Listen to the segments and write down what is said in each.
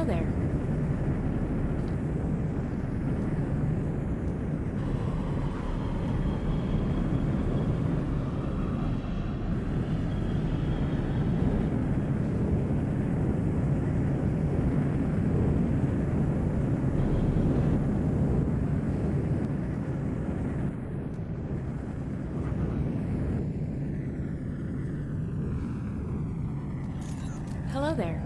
Hello there. Hello there.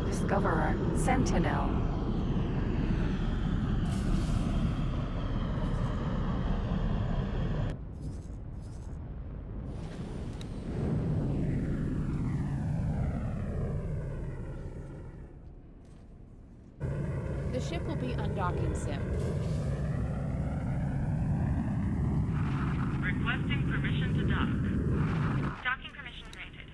Discoverer, Sentinel. The ship will be undocking soon. Requesting permission to dock. Docking permission granted.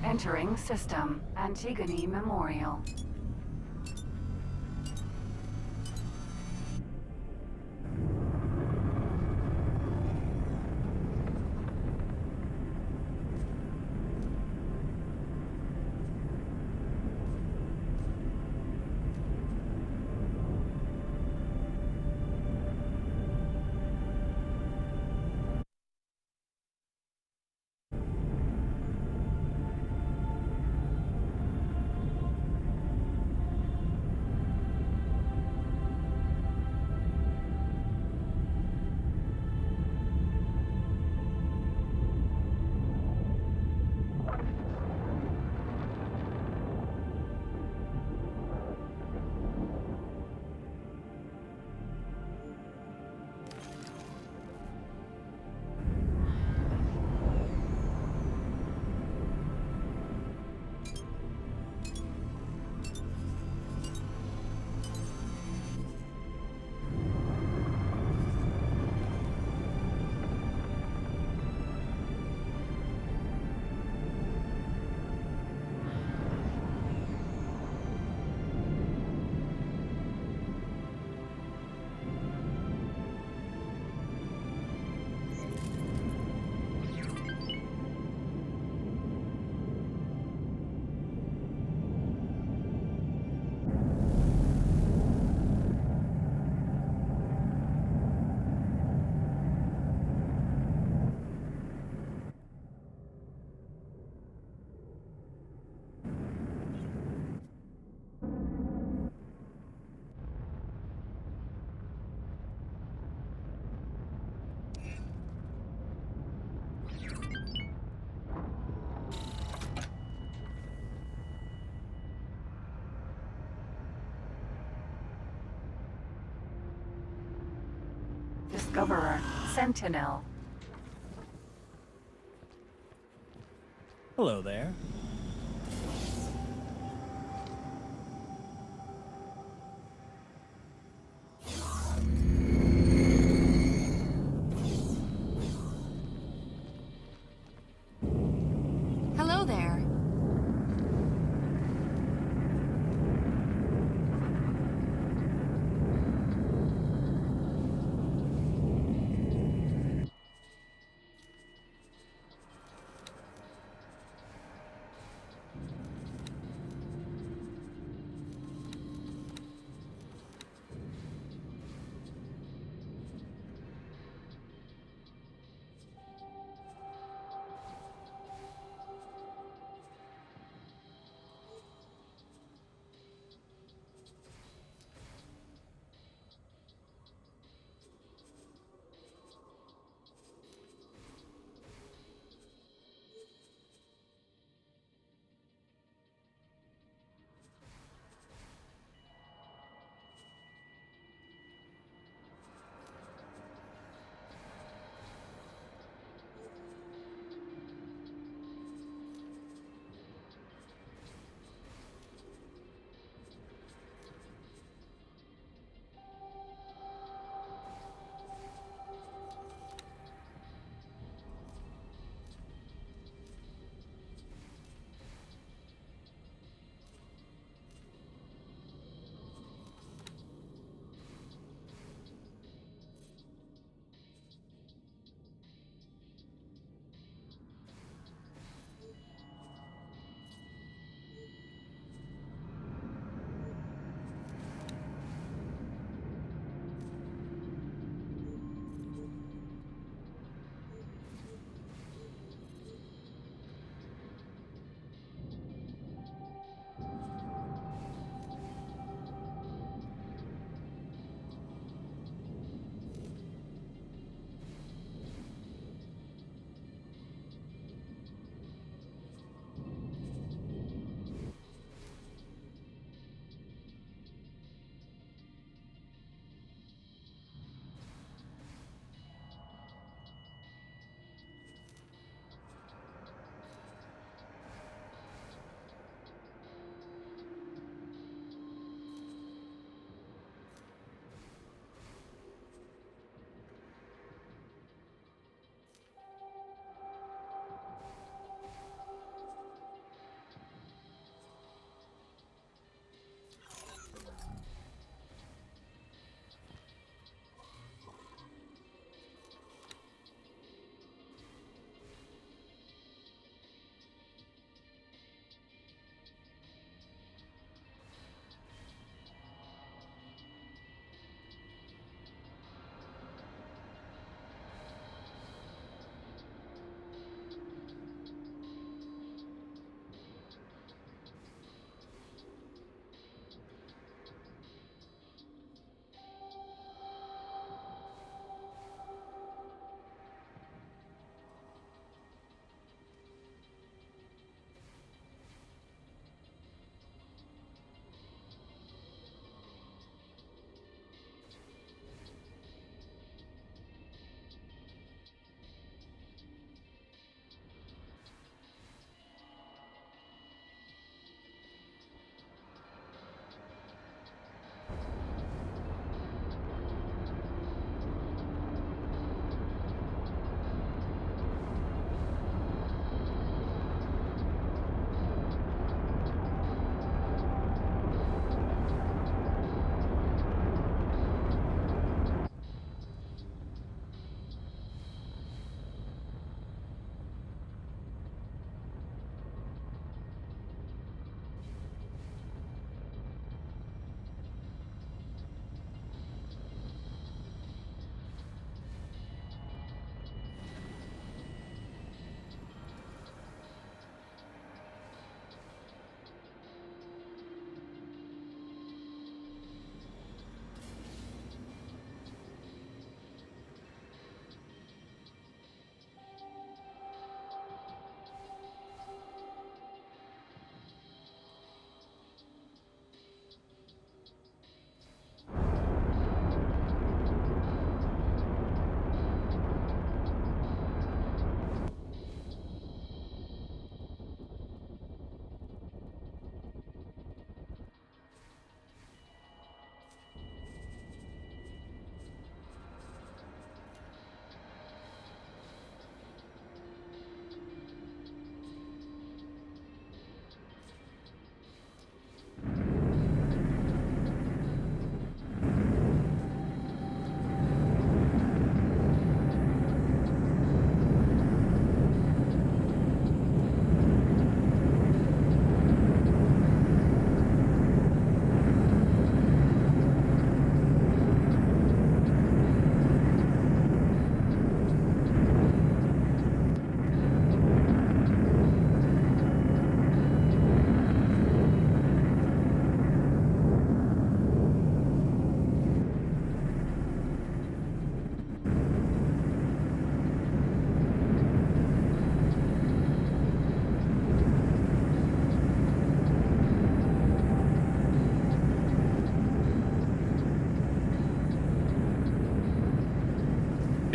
Entering system. Antigone Memorial. Discoverer, Sentinel. Hello there. Hello there.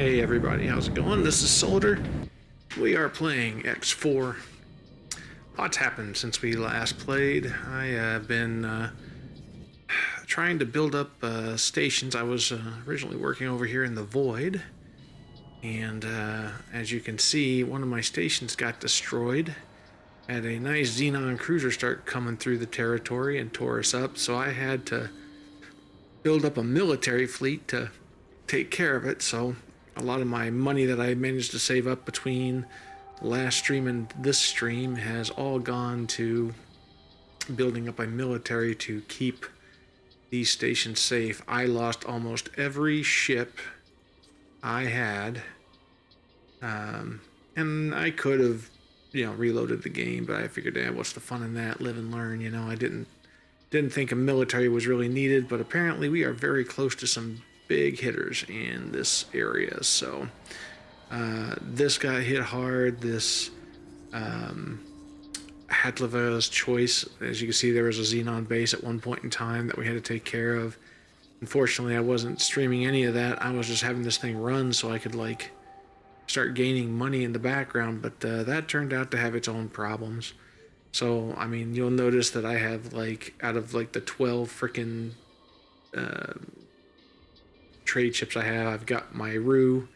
Hey everybody, how's it going? This is Solder. We are playing X4. Lots happened since we last played. I have been trying to build up stations. I was originally working over here in the Void, and as you can see, one of my stations got destroyed. Had a nice Xenon cruiser start coming through the territory and tore us up, so I had to build up a military fleet to take care of it. So a lot of my money that I managed to save up between last stream and this stream has all gone to building up a military to keep these stations safe. I lost almost every ship I had, and I could have, reloaded the game, but I figured, what's the fun in that? Live and learn. I didn't think a military was really needed, but apparently we are very close to some big hitters in this area. So this got hit hard. This Hatleva's Choice, as you can see, there was a Xenon base at one point in time that we had to take care of. Unfortunately, I wasn't streaming any of that. I was just having this thing run so I could start gaining money in the background, but that turned out to have its own problems. So I mean, you'll notice that I have out of the 12 freaking trade ships I have, I've got my Rue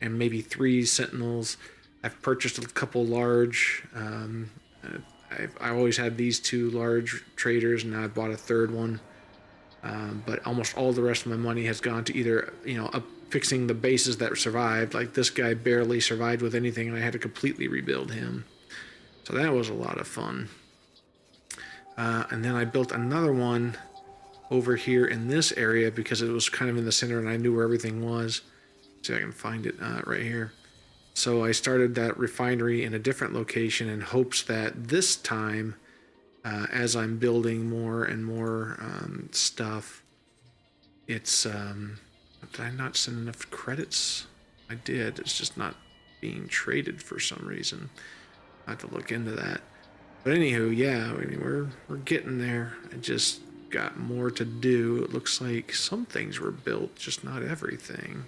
and maybe 3 Sentinels. I've purchased a couple large. I always had these 2 large traders, and now I bought a 3rd one. But almost all the rest of my money has gone to either up fixing the bases that survived. Like this guy barely survived with anything, and I had to completely rebuild him. So that was a lot of fun. And then I built another one over here in this area because it was kind of in the center and I knew where everything was. See if I can find it right here. So I started that refinery in a different location in hopes that this time, as I'm building more and more stuff, it's... did I not send enough credits? I did. It's just not being traded for some reason. I have to look into that. But anywho, yeah, I mean, we're getting there. I just got more to do. It looks like some things were built, just not everything.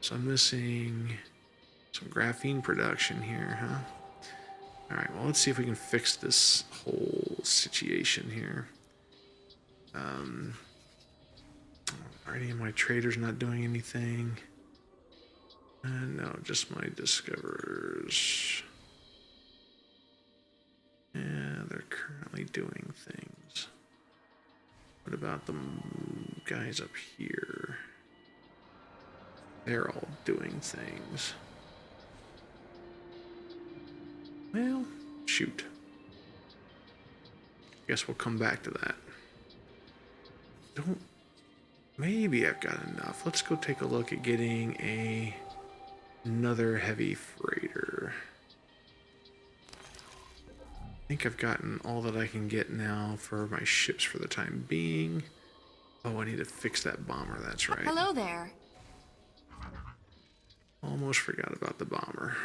So I'm missing some graphene production here, huh? Alright, well, let's see if we can fix this whole situation here. Are any of my traders not doing anything? No, just my discoverers. Yeah, they're currently doing things. What about the guys up here? They're all doing things. Well, shoot. Guess we'll come back to that. Maybe I've got enough. Let's go take a look at getting another heavy freighter. I think I've gotten all that I can get now for my ships for the time being. Oh, I need to fix that bomber, that's right. Hello there. Almost forgot about the bomber.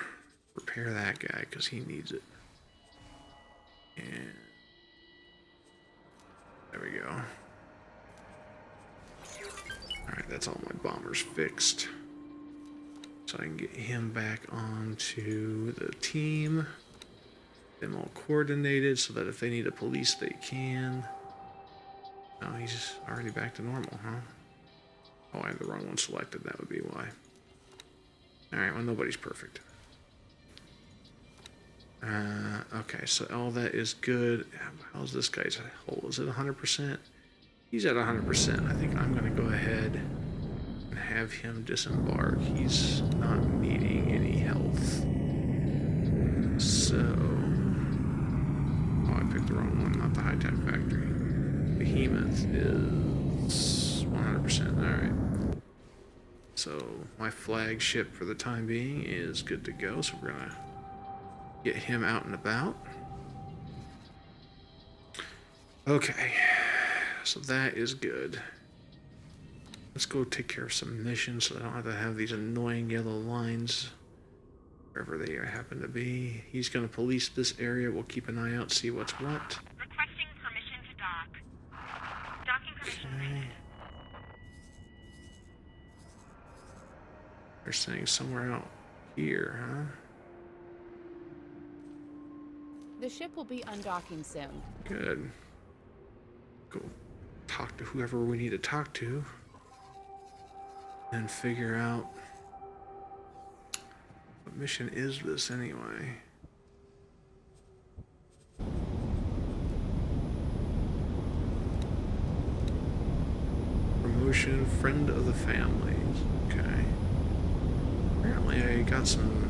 Repair that guy, because he needs it. And there we go. Alright, that's all my bombers fixed. So I can get him back onto the team. Them all coordinated so that if they need a police, they can. Oh, he's already back to normal, huh? Oh, I have the wrong one selected. That would be why. Alright, well, nobody's perfect. Okay, so all that is good. How's this guy's hull? Is it 100%? He's at 100%. I think I'm going to go ahead and have him disembark. He's not needing any health. So... oh, I picked the wrong one, not the high-tech factory. Behemoth is 100%. Alright. So, my flagship for the time being is good to go, so we're going to get him out and about. Okay. So that is good. Let's go take care of some missions so I don't have to have these annoying yellow lines wherever they happen to be. He's going to police this area. We'll keep an eye out, see what's what. Requesting permission to dock. Docking permission granted. They're saying somewhere out here, huh? The ship will be undocking soon. Good. Go talk to whoever we need to talk to. And figure out what mission is this anyway. Promotion, friend of the families. Okay. Apparently I got some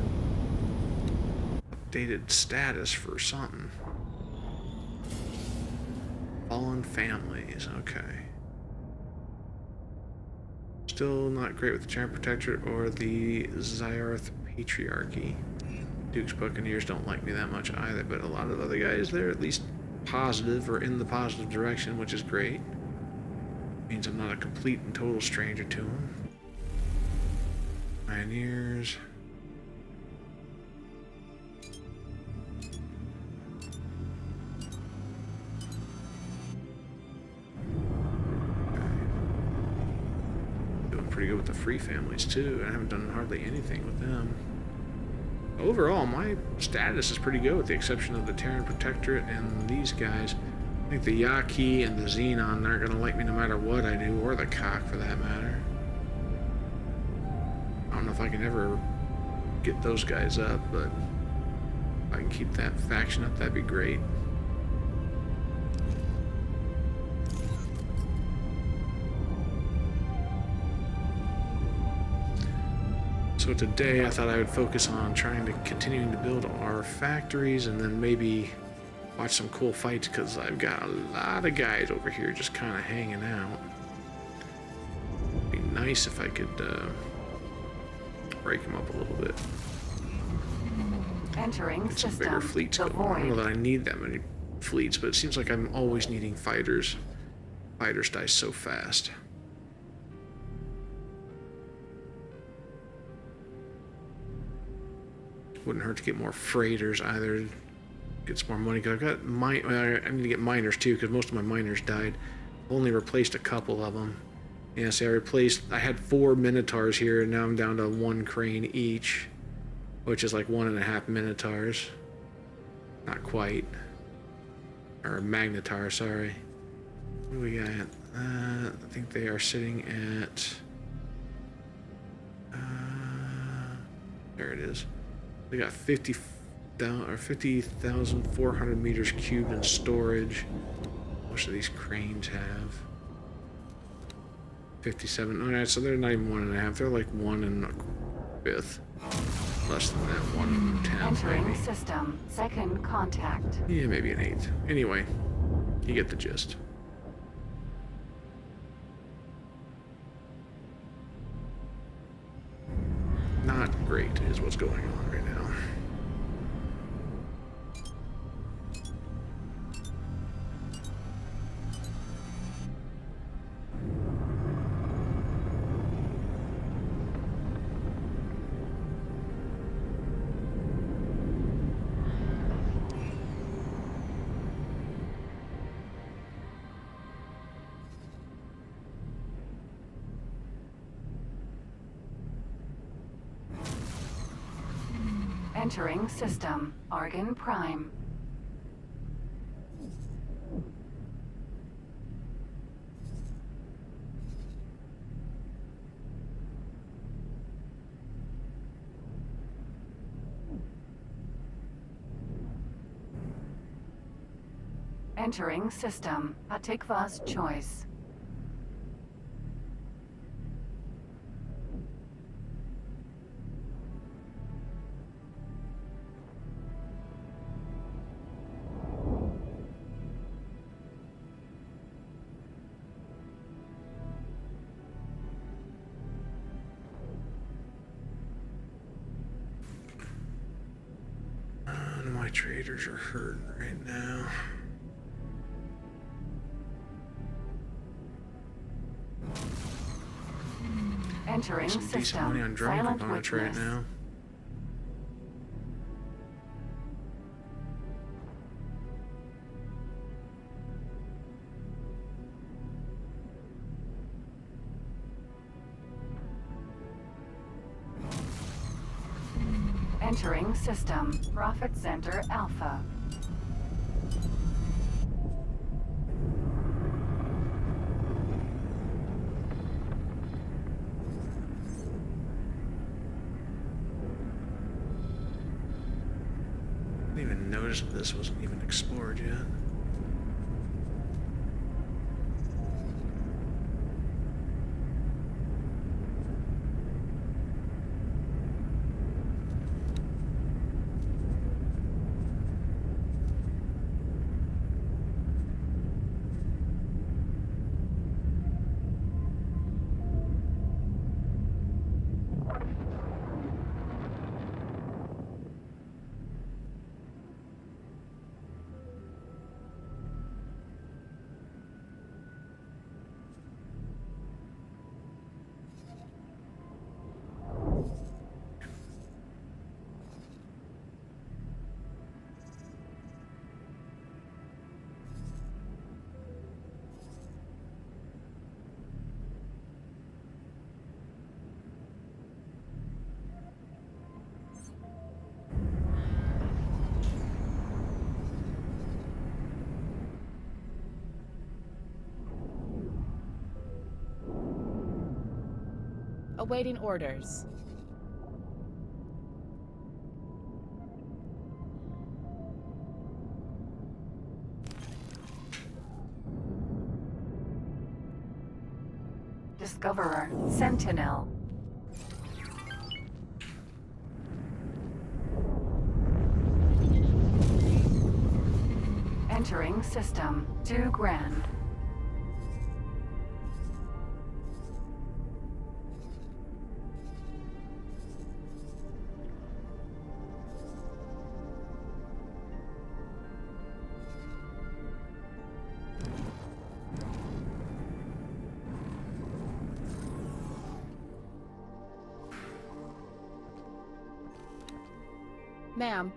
updated status for something. Fallen families, okay. Still not great with the Giant Protectorate or the Zyarth Patriarchy. Duke's Buccaneers don't like me that much either, but a lot of other guys, they're at least positive or in the positive direction, which is great. Means I'm not a complete and total stranger to them. Pioneers. Pretty good with the free families too. I haven't done hardly anything with them. Overall, my status is pretty good with the exception of the Terran Protectorate and these guys. I think the Yaki and the Xenon aren't going to like me no matter what I do, or the Cock for that matter. I don't know if I can ever get those guys up, but if I can keep that faction up, that'd be great. So today I thought I would focus on trying to continuing to build our factories and then maybe watch some cool fights because I've got a lot of guys over here just kind of hanging out. It'd be nice if I could break them up a little bit. Entering Get some system. bigger fleets The going. I don't know void. that I need that many fleets, but it seems like I'm always needing fighters. Fighters die so fast. Wouldn't hurt to get more freighters either. Get some more money because I've got I need to get miners too because most of my miners died. I've only replaced a couple of them. Yeah, see, I had 4 Minotaurs here and now I'm down to 1 crane each, which is like 1.5 Minotaurs. Not quite. Or a Magnetar, sorry. What do we got? I think they are sitting at. There it is. They got 50,400 meters cubed in storage. Most of these cranes have 57. All right, so they're not even 1.5. They're like 1.25. Less than that, 1/10 Entering maybe. system. Second contact. Yeah, maybe 1/8. Anyway, you get the gist. Not great is what's going on right now. Entering system. Argon Prime. Entering system. Atikva's choice. None of my traders are hurting right now. Entering Some decent system. money on drone Silent components witness. right now. Entering system. Profit Center Alpha. I didn't even notice that this wasn't even explored yet. Awaiting orders. Discoverer. Sentinel. Entering system. 2 grand. Ma'am.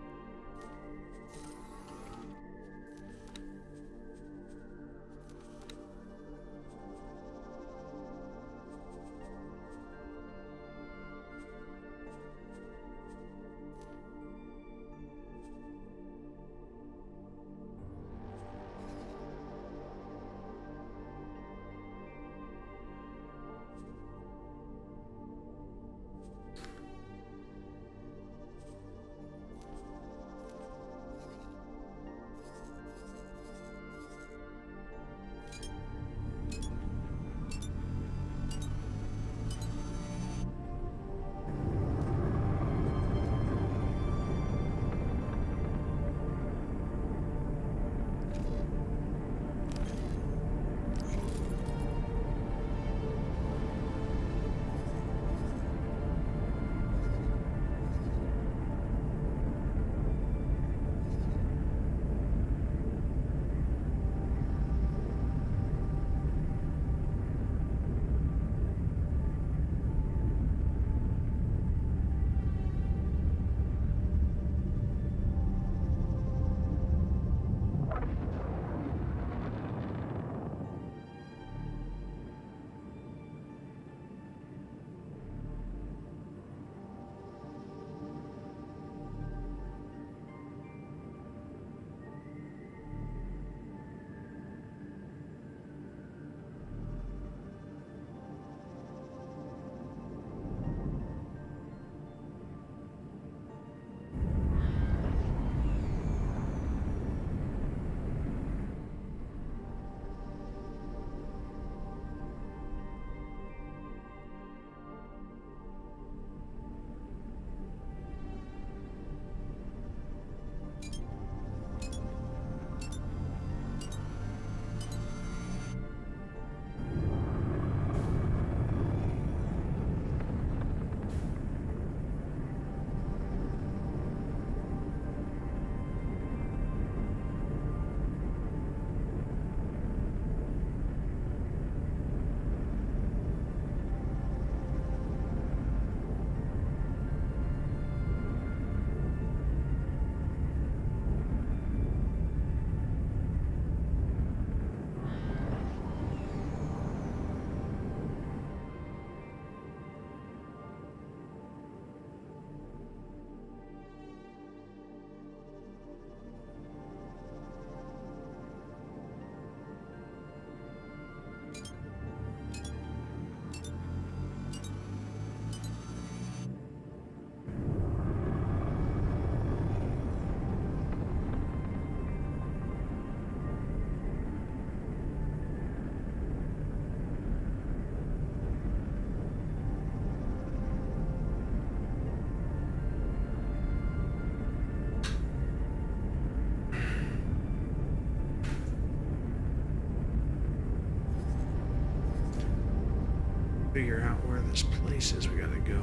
figure out where this place is we gotta go.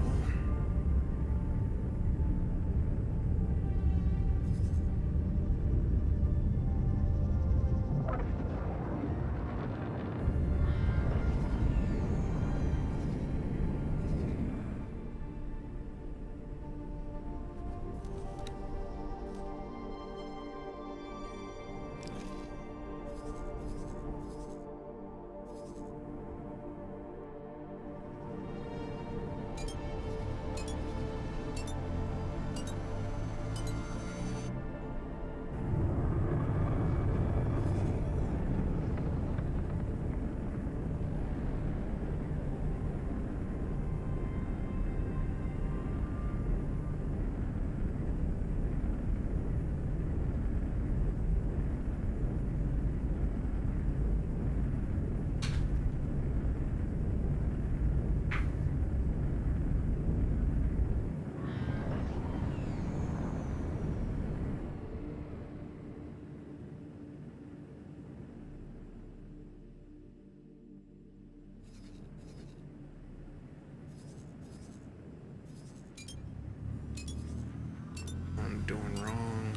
I'm doing wrong.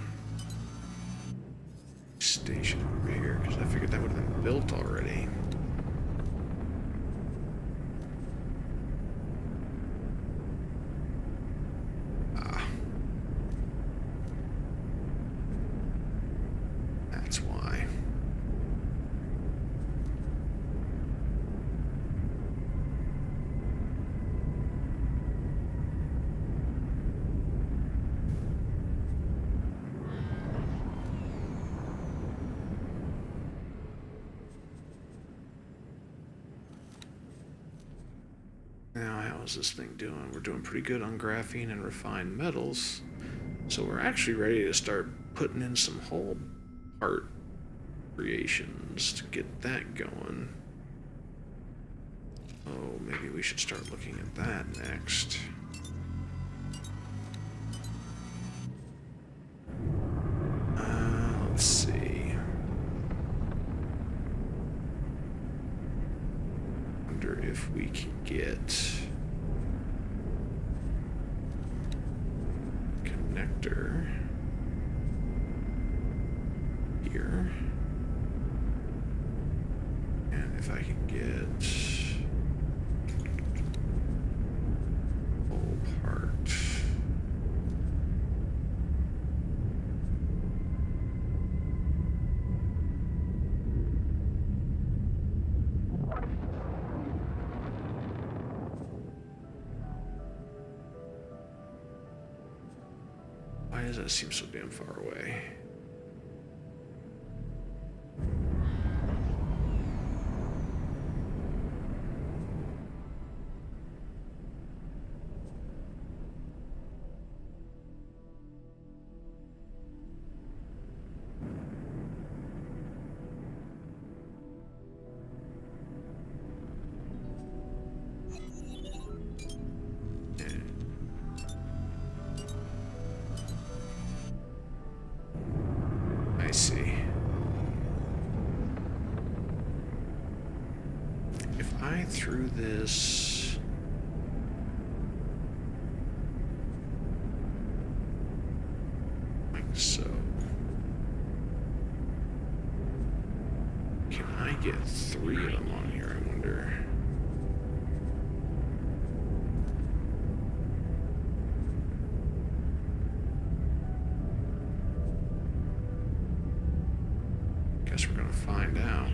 Station over here, because I figured that would have been built already. Ah. That's why. Now, how is this thing doing? We're doing pretty good on graphene and refined metals. So we're actually ready to start putting in some whole part creations to get that going. Oh, maybe we should start looking at that next. Let's see. Wonder if we can get connector here, and if I can get whole part. Why does that seem so damn far away? I see. If I threw this like so, can I get 3 of them on here, I wonder? Guess we're gonna find out.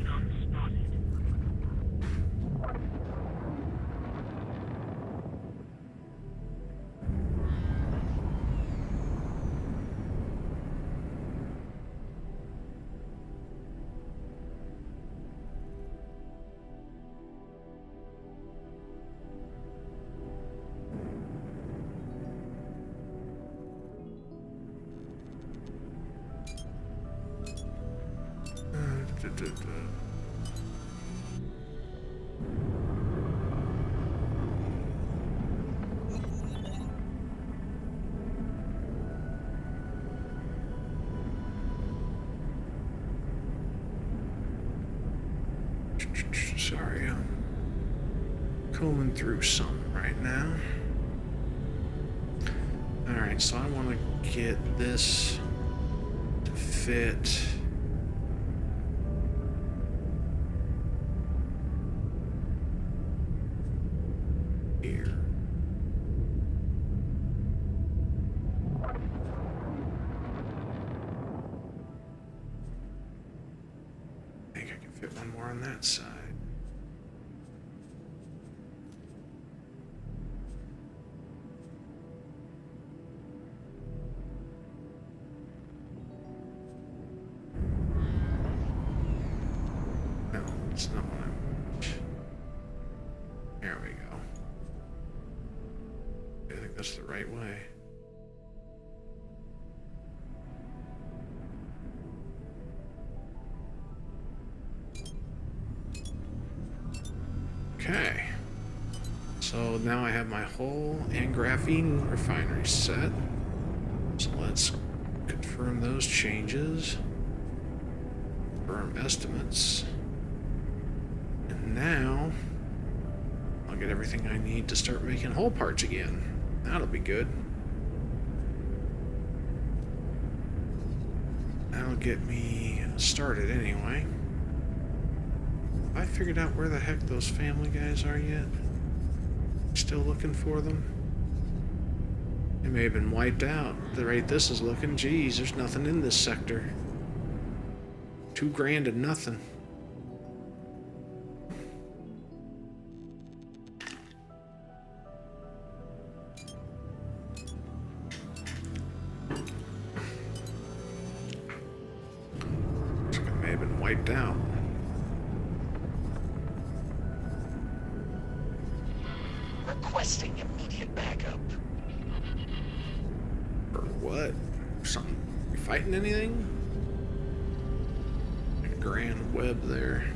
Sorry, I'm combing through some right now. Alright, so I want to get this to fit. Here. I think I can fit one more on that side. No, it's not what I want. There we go. I think that's the right way. Okay. So now I have my hull and graphene refinery set. So let's confirm those changes. Confirm estimates. And now I'll get everything I need to start making hull parts again. That'll be good. That'll get me started anyway. Have I figured out where the heck those family guys are yet? Still looking for them? They may have been wiped out. The rate this is looking, geez, there's nothing in this sector. $2 grand and nothing. May have been wiped out. Requesting immediate backup. For what? Something? You fighting anything? A grand web there.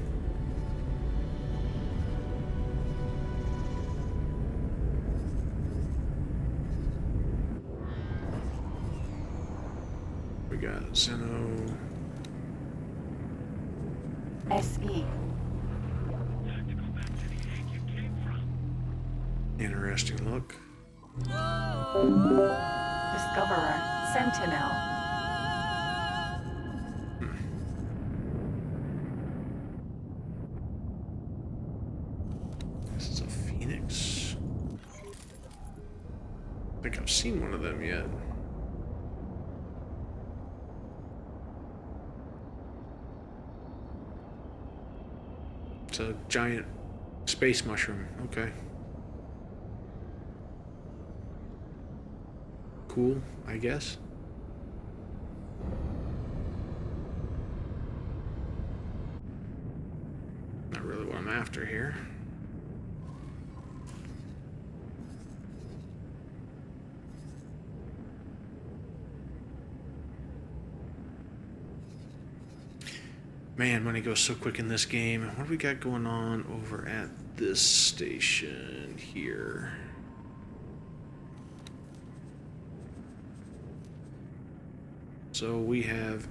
We got Zeno. SE. Interesting look. Discoverer. Sentinel. This is a Phoenix. I think I've seen one of them yet. It's a giant space mushroom. Okay. Cool, I guess. Not really what I'm after here. Man, money goes so quick in this game. What do we got going on over at this station here? So we have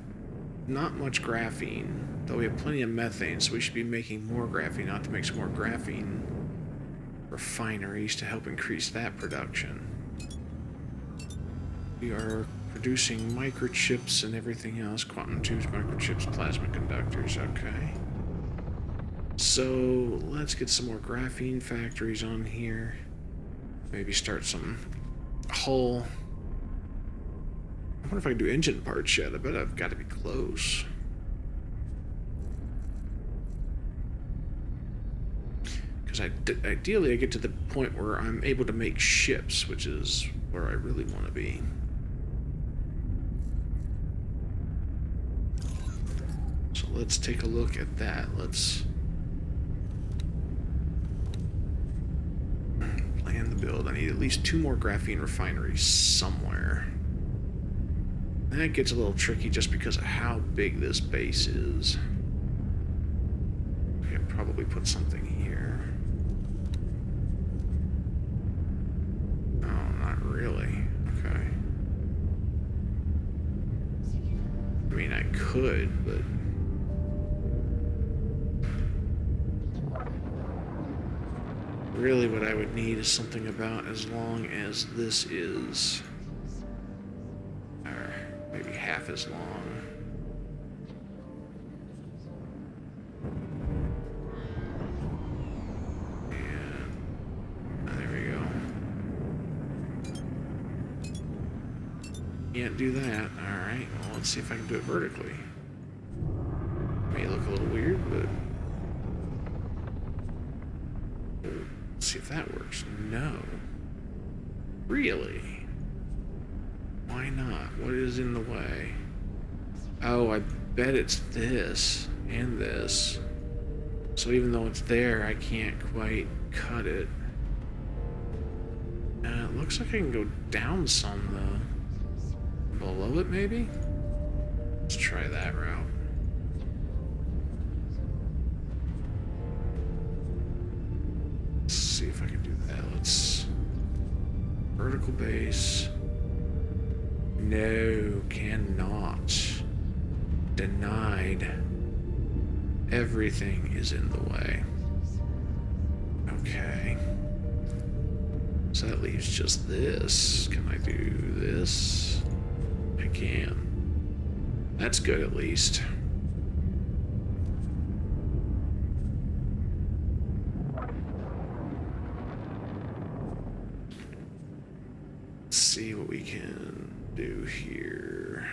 not much graphene, though we have plenty of methane, so we should be making more graphene. Not to make some more graphene refineries to help increase that production. We are producing microchips and everything else. Quantum tubes, microchips, plasma conductors. Okay. So let's get some more graphene factories on here. Maybe start some hull. I wonder if I can do engine parts yet. I bet I've got to be close. Because ideally I get to the point where I'm able to make ships, which is where I really want to be. So let's take a look at that. Let's plan the build. I need at least 2 more graphene refineries somewhere. That gets a little tricky just because of how big this base is. I could probably put something here. Oh, not really. Okay. I mean, I could, but... really what I would need is something about as long as this is. Or maybe half as long. And there we go. Can't do that. Alright, well, let's see if I can do it vertically. May look a little weird, but let's see if that works. No. Really? Why not? What is in the way? Oh, I bet it's this and this. So even though it's there, I can't quite cut it. It looks like I can go down some, though. Below it, maybe? Let's try that route. Let's see if I can do that. Let's... vertical base. No, cannot. Denied. Everything is in the way. Okay. So that leaves just this. Can I do this? I can. That's good at least. Let's see what we can do here.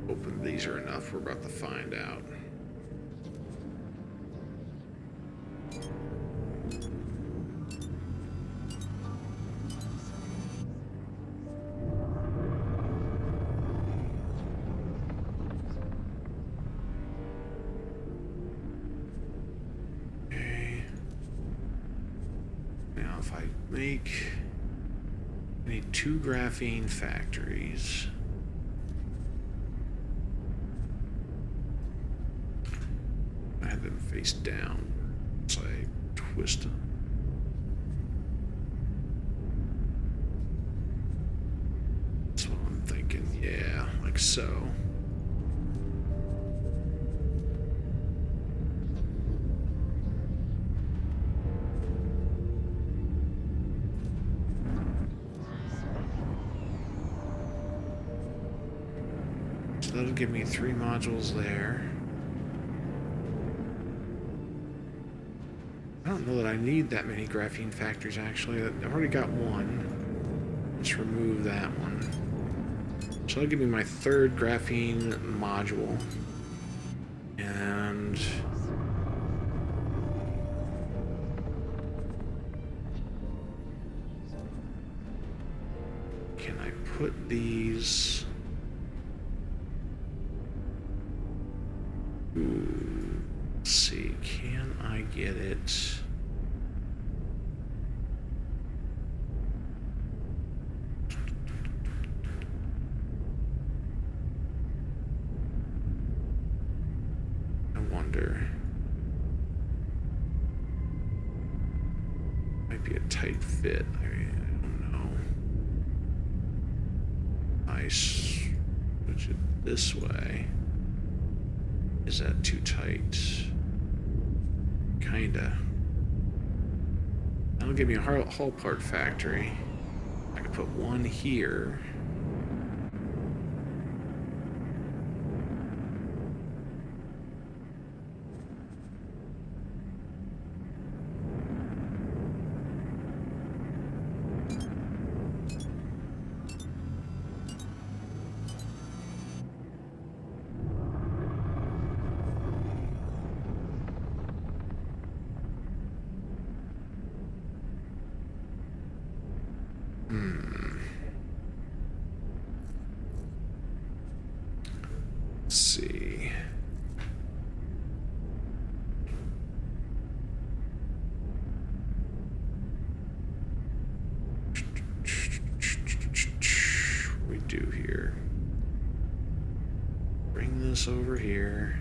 Hoping these are enough. We're about to find out. I need 2 graphene factories. I had them face down, so I twist them. That's what I'm thinking, yeah, like so. That'll give me 3 modules there. I don't know that I need that many graphene factories, actually. I've already got one. Let's remove that one. So that'll give me my 3rd graphene module. And... can I put these... Ooh, let's see, can I get it? I wonder. Might be a tight fit. I don't know. I switch it this way. Is that too tight? Kinda. That'll give me a hull part factory. I can put one here. Let's see. What we do here? Bring this over here.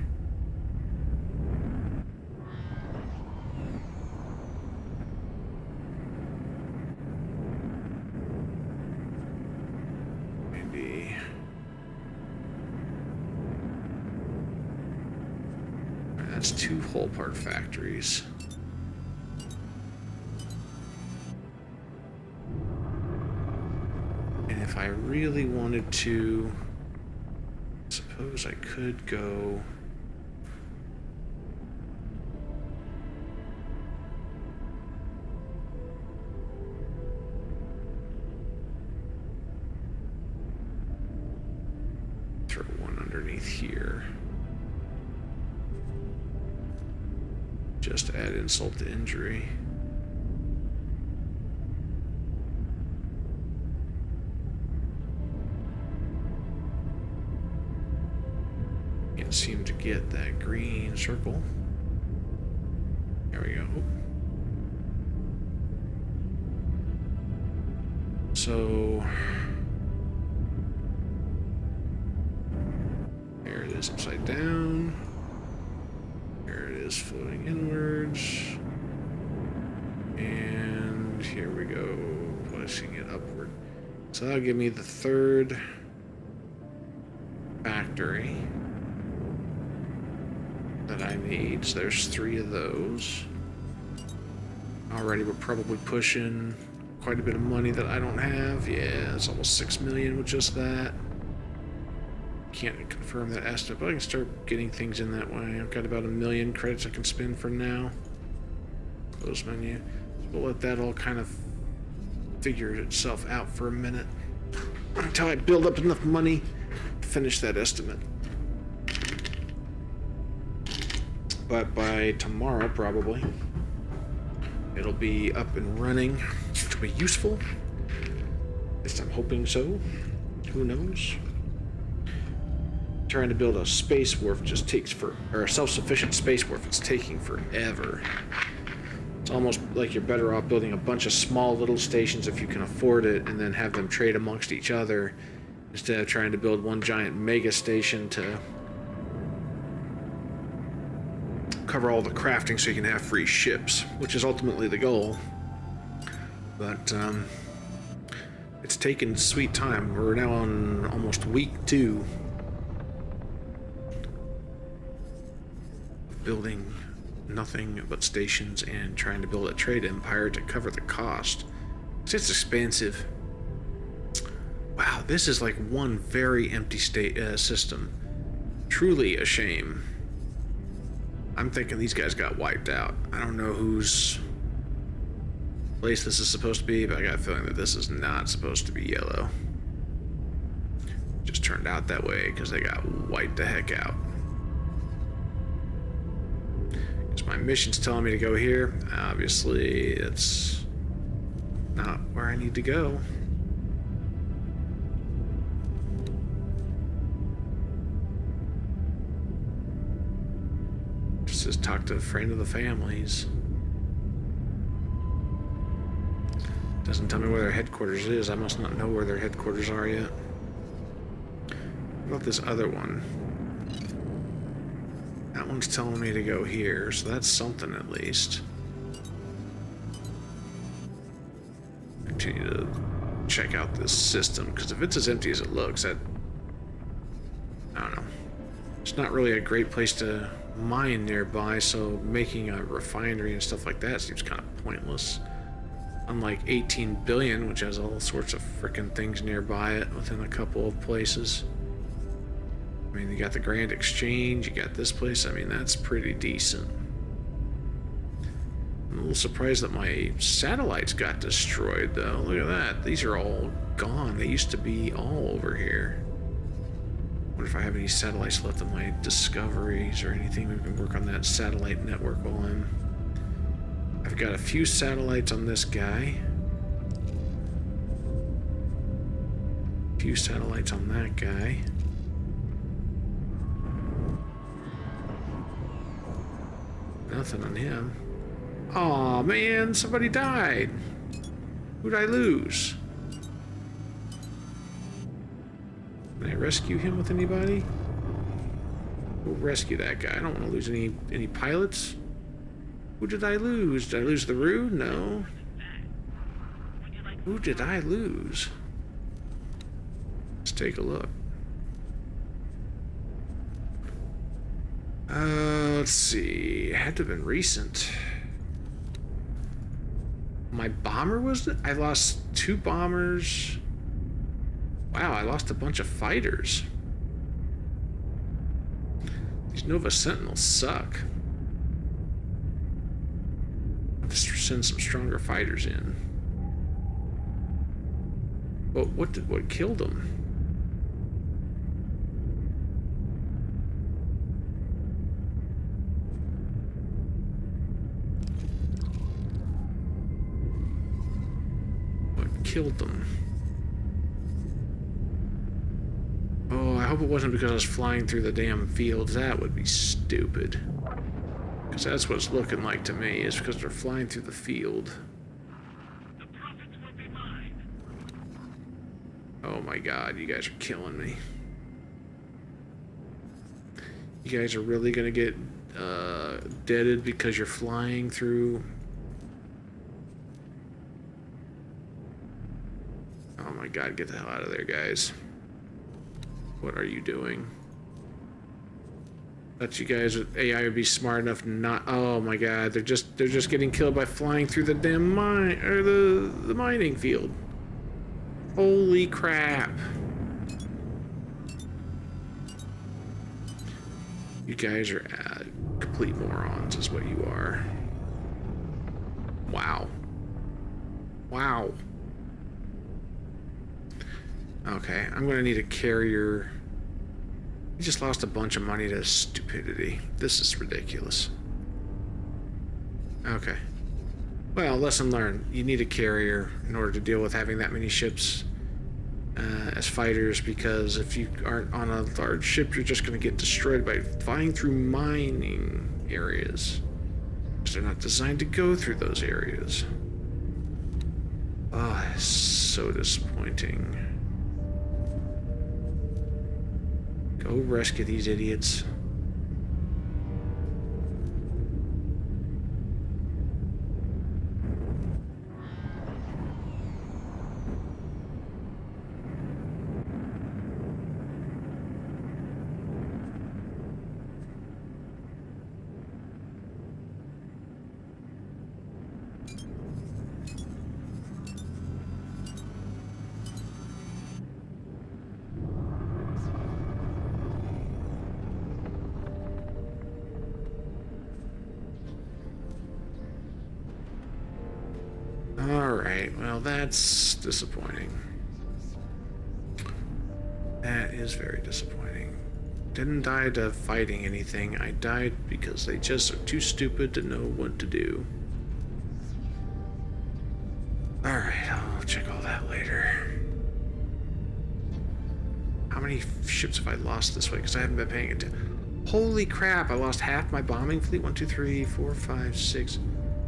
That's 2 whole part factories. And if I really wanted to, suppose I could go. Throw one underneath here. Just to add insult to injury. Can't seem to get that green circle. There we go. So there it is upside down. There it is floating inwards. And here we go, pushing it upward. So that'll give me the 3rd factory that I need. So there's 3 of those. Already we're probably pushing quite a bit of money that I don't have. Yeah, it's almost 6 million with just that. Can't confirm that estimate, but I can start getting things in that way. I've got about 1 million credits I can spend for now. Close menu. So we'll let that all kind of figure itself out for a minute until I build up enough money to finish that estimate. But by tomorrow, probably, it'll be up and running, which will be useful. At least I'm hoping so. Who knows? Trying to build a space wharf just takes or a self-sufficient space wharf. It's taking forever. It's almost like you're better off building a bunch of small little stations if you can afford it, and then have them trade amongst each other instead of trying to build one giant mega station to cover all the crafting so you can have free ships, which is ultimately the goal. But it's taken sweet time. We're now on almost week 2 of building nothing but stations and trying to build a trade empire to cover the cost. It's expensive. Wow, this is like one very empty system. Truly a shame. I'm thinking these guys got wiped out. I don't know whose place this is supposed to be, but I got a feeling that this is not supposed to be yellow. Just turned out that way because they got wiped the heck out. Because my mission's telling me to go here. Obviously, it's not where I need to go. Just talk to a friend of the family's. Doesn't tell me where their headquarters is. I must not know where their headquarters are yet. What about this other one? That one's telling me to go here, so that's something at least. Continue to check out this system, because if it's as empty as it looks, I don't know. It's not really a great place to mine nearby, so making a refinery and stuff like that seems kind of pointless. Unlike 18 billion, which has all sorts of frickin' things nearby it within a couple of places. I mean, you got the Grand Exchange, you got this place. I mean, that's pretty decent. I'm a little surprised that my satellites got destroyed, though. Look at that. These are all gone. They used to be all over here. Wonder if I have any satellites left on my discoveries or anything. We can work on that satellite network while I've got a few satellites on this guy. A few satellites on that guy. Nothing on him. Aw, man, somebody died. Who'd I lose? Can I rescue him with anybody? We'll rescue that guy. I don't want to lose any pilots. Who did I lose? Did I lose the Rue? No. Who did I lose? Let's take a look. Let's see. It had to have been recent. My bomber was... I lost 2 bombers. Wow, I lost a bunch of fighters. These Nova Sentinels suck. I'll have to send some stronger fighters in. But what killed them? What killed them? Oh, I hope it wasn't because I was flying through the damn fields. That would be stupid. Because that's what it's looking like to me, is because they're flying through the field. The profits will be mine. Oh my god, you guys are killing me. You guys are really gonna get deaded because you're flying through... Oh my god, get the hell out of there, guys. What are you doing? Thought you guys with AI would be smart enough not... Oh my god, they're just getting killed by flying through the damn mine, or the mining field. Holy crap. You guys are complete morons is what you are. Wow. Wow. Okay, I'm gonna need a carrier. We just lost a bunch of money to stupidity. This is ridiculous. Okay. Well, lesson learned. You need a carrier in order to deal with having that many ships as fighters, because if you aren't on a large ship, you're just going to get destroyed by flying through mining areas. Because they're not designed to go through those areas. Oh, it's so disappointing. Go rescue these idiots. Alright, well that's disappointing. That is very disappointing. Didn't die to fighting anything, I died because they just are too stupid to know what to do. Alright, I'll check all that later. How many ships have I lost this way? Because I haven't been paying attention. Holy crap, I lost half my bombing fleet. 1, 2, 3, 4, 5, 6...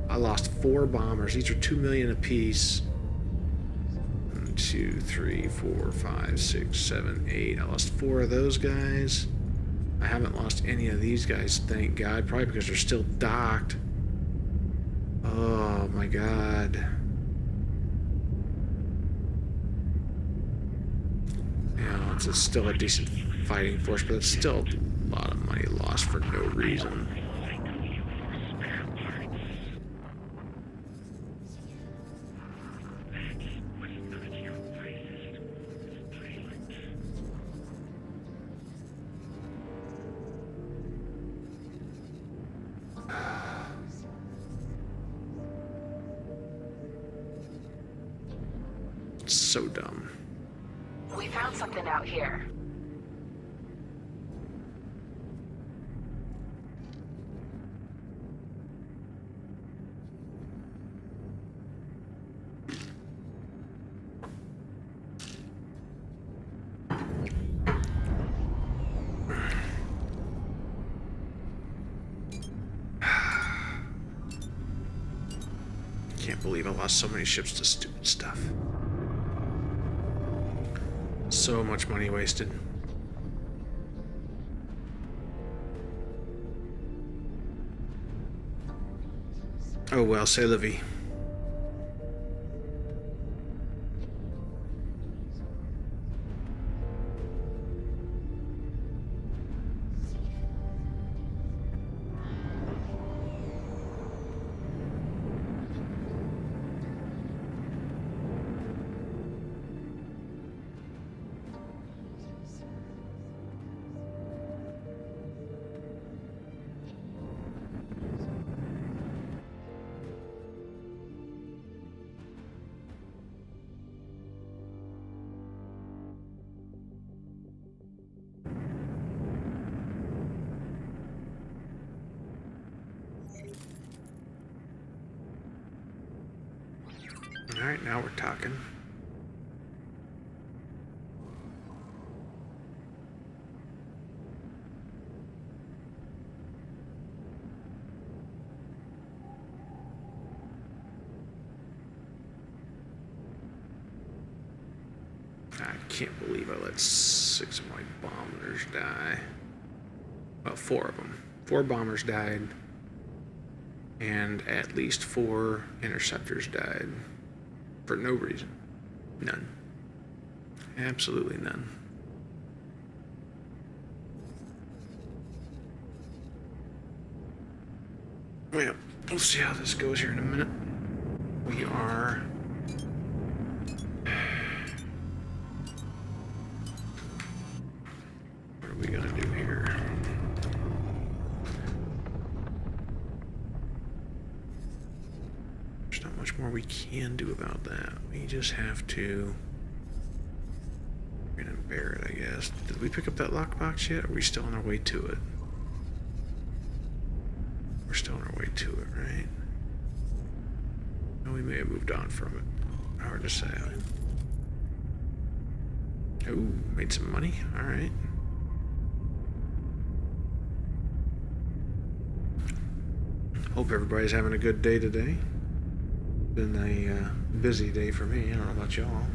I lost 4 bombers. These are 2 million apiece. 1, 2, 3, 4, 5, 6, 7, 8. I lost 4 of those guys. I haven't lost any of these guys, thank God. Probably because they're still docked. Oh my God. Yeah, it's still a decent fighting force, but it's still a lot of money lost for no reason. So dumb. We found something out here. Can't believe I lost so many ships to stupid stuff. So much money wasted. Oh well, c'est la vie. Alright, now we're talking. I can't believe I let 6 of my bombers die. Well, 4 of them. 4 bombers died. And at least 4 interceptors died. For no reason. None. Absolutely none. Well, we'll see how this goes here in a minute. We are... What are we gonna do here? There's not much more we can do about that. We just have to... We're gonna bear it, I guess. Did we pick up that lockbox yet? Or are we still on our way to it? We're still on our way to it, right? No, we may have moved on from it. Hard to say. Ooh, made some money. Alright. Hope everybody's having a good day today. Been a busy day for me. I don't know about y'all.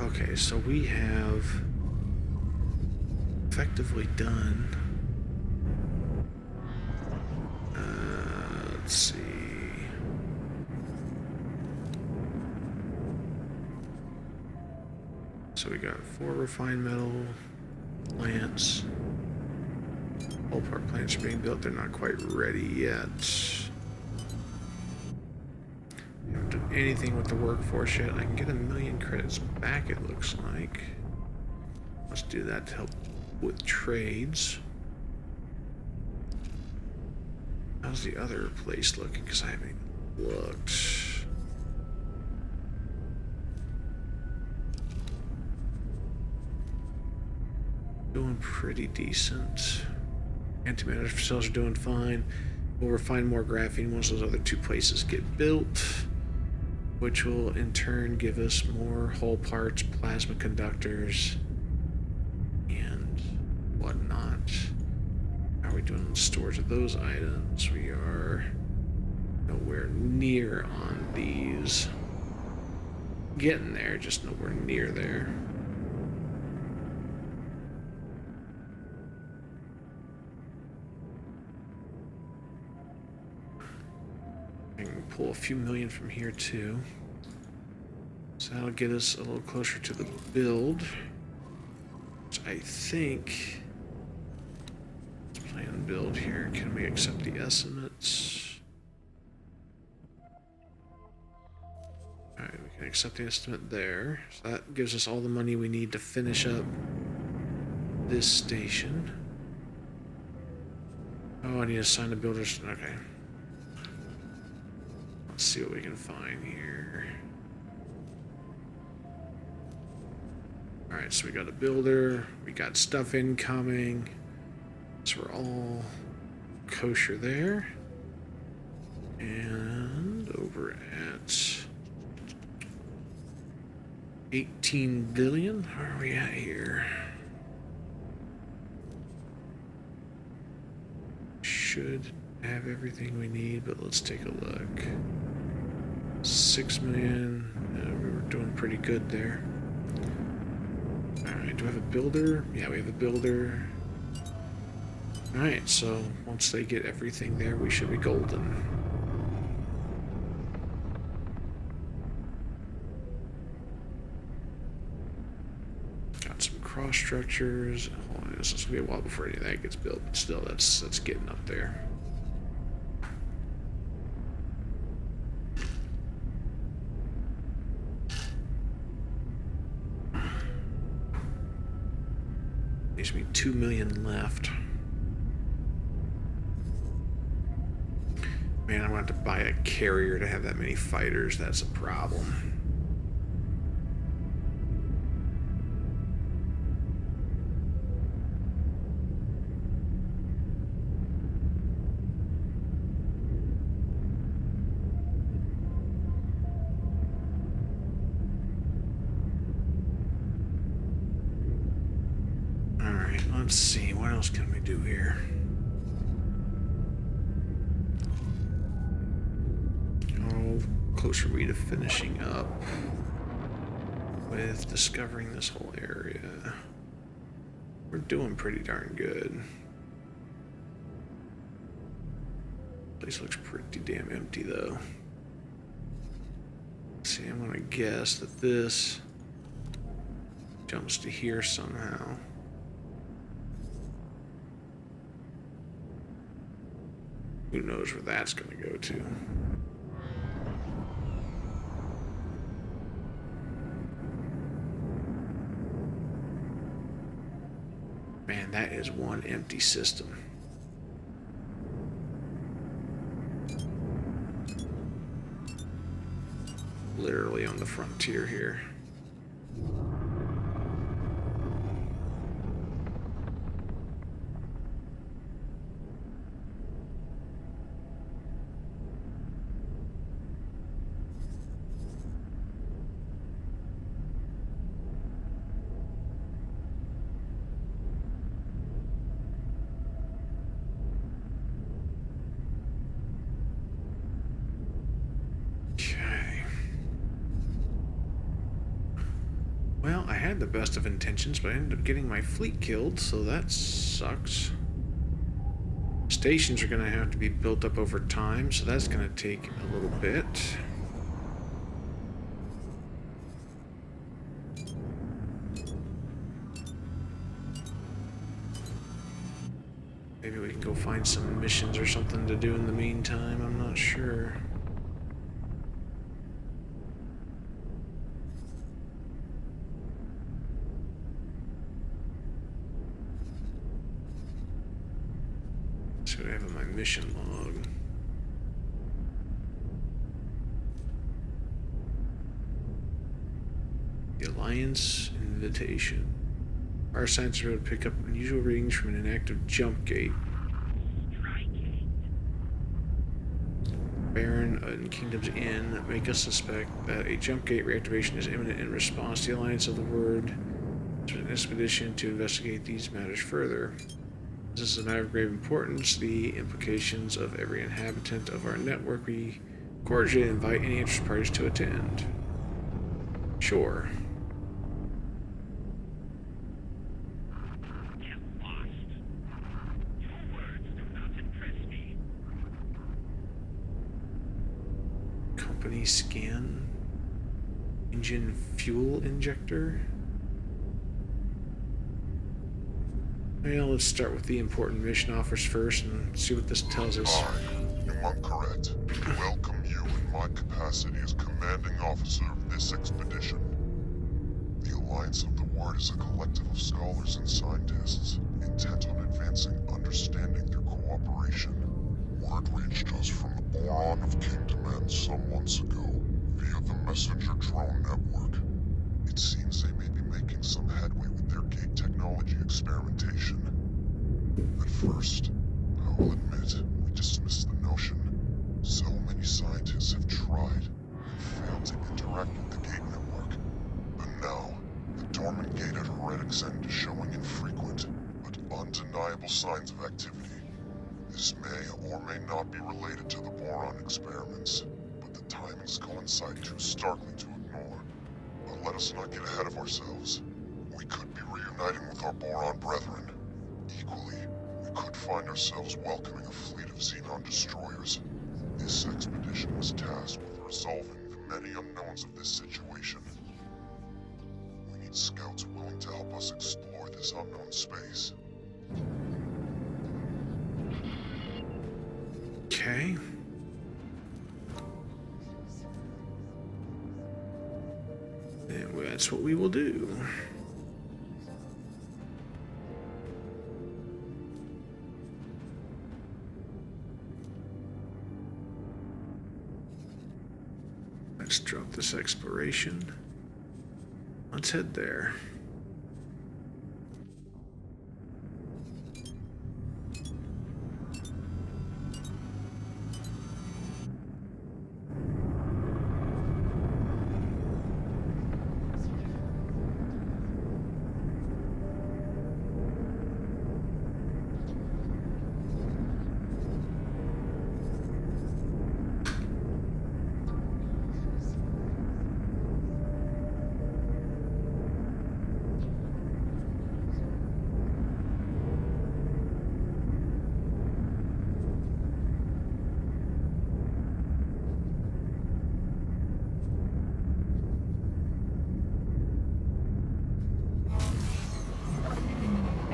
Okay, so we have effectively done. Let's see. So we got 4 refined metal plants. All part plants are being built. They're not quite ready yet. Haven't done anything with the workforce yet. I can get 1,000,000 credits back, it looks like. Let's do that to help with trades. How's the other place looking? Because I haven't even looked. Doing pretty decent. Antimatter cells are doing fine. We'll refine more graphene once those other 2 places get built, which will in turn give us more hull parts, plasma conductors, and whatnot. How are we doing on storage of those items? We are nowhere near on these. Getting there, just nowhere near there. I can pull a few million from here too. So that'll get us a little closer to the build. Which I think... Let's plan build here. Can we accept the estimates? Alright, we can accept the estimate there. So that gives us all the money we need to finish up this station. Oh, I need to assign the builders. Okay. Let's see what we can find here. Alright, so we got a builder, we got stuff incoming, so we're all kosher there. And over at 18 billion, where are we at here? Should have everything we need, but let's take a look. 6 million, we were doing pretty good there. Alright, do we have a builder? Yeah, we have a builder. Alright, so once they get everything there, we should be golden. Got some cross structures. Hold on, this is gonna be a while before any of that gets built, but still, that's getting up there. Needs to be 2 million left. Man, I'm going to have to buy a carrier to have that many fighters. That's a problem. Let's see, what else can we do here? How close are we to finishing up with discovering this whole area? We're doing pretty darn good. Place looks pretty damn empty though. Let's see, I'm gonna guess that this jumps to here somehow. Who knows where that's gonna go to? Man, that is one empty system. Literally on the frontier here. Well, I had the best of intentions, but I ended up getting my fleet killed, so that sucks. Stations are going to have to be built up over time, so that's going to take a little bit. Maybe we can go find some missions or something to do in the meantime, I'm not sure. That's what I have in my mission log. The Alliance Invitation. Our science would pick up unusual readings from an inactive jump gate. Baron and Kingdom's Inn make us suspect that a jump gate reactivation is imminent in response to the Alliance of the Word to an expedition to investigate these matters further. This is a matter of grave importance. The implications of every inhabitant of our network. We cordially invite any interested parties to attend. Sure. Get lost. Your words do not impress me. Company scan. Engine fuel injector. Well, let's start with the important mission offers first and see what this tells us. I, Newman Correct, welcome you in my capacity as commanding officer of this expedition. The Alliance of the Word is a collective of scholars and scientists intent on advancing understanding through cooperation. Word reached us from the Boron of Kingdom End some months ago via the messenger drone network. It seems they may be making some headway with their gate technology experimentation. At first, I will admit, we dismissed the notion. So many scientists have tried and failed to interact with the gate network. But now, the dormant gate at Heretic's End is showing infrequent, but undeniable signs of activity. This may or may not be related to the boron experiments, but the timings coincide too starkly to ignore. But let us not get ahead of ourselves. We could be reuniting with our boron brethren. Equally, we could find ourselves welcoming a fleet of Xenon destroyers. This expedition was tasked with resolving the many unknowns of this situation. We need scouts willing to help us explore this unknown space. Okay. And that's what we will do. Let's drop this exploration. Let's head there.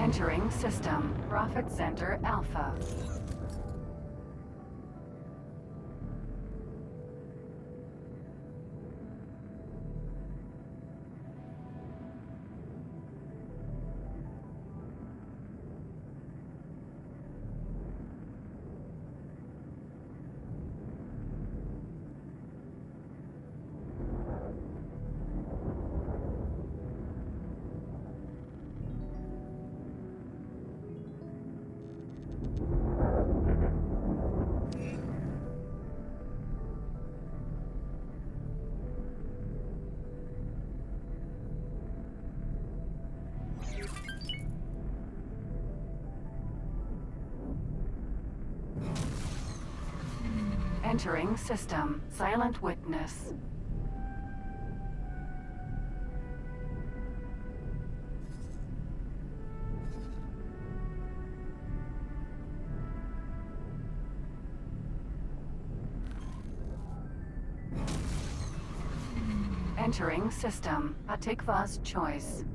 Entering system. Profit Center Alpha. Entering system. Silent witness. Entering system. Atikva's choice.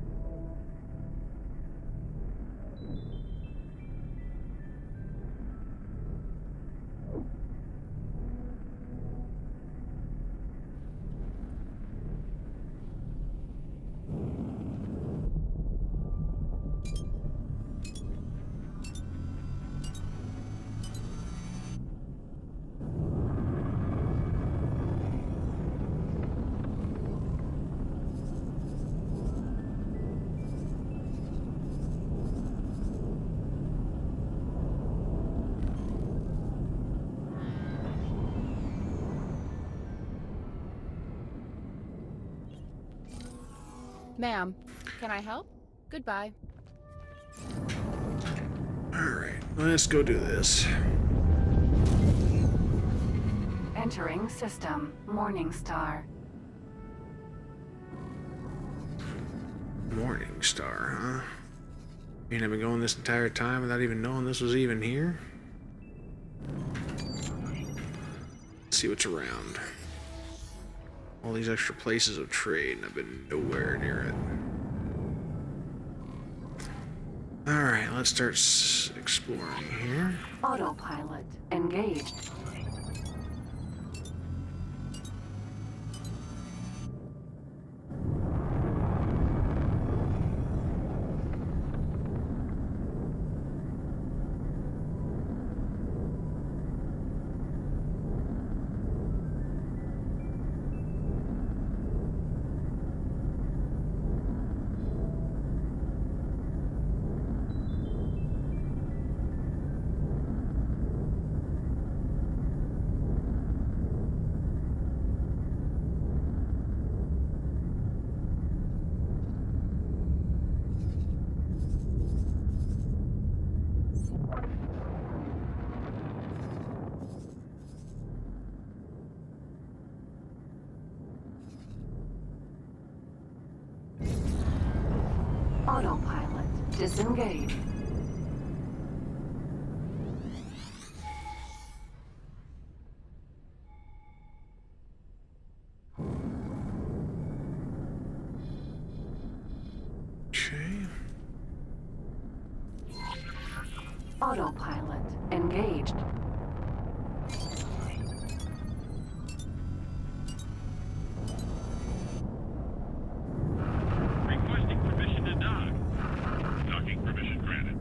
Ma'am, can I help? Goodbye. Alright, let's go do this. Entering system. Morningstar. Morningstar, huh? Mean I've been going this entire time without even knowing this was even here? Let's see what's around. All these extra places of trade, and I've been nowhere near it. Alright, let's start exploring here. Autopilot. Engaged. Autopilot. Disengage. Okay. Autopilot. Engaged. Requesting permission to dock. Docking permission granted.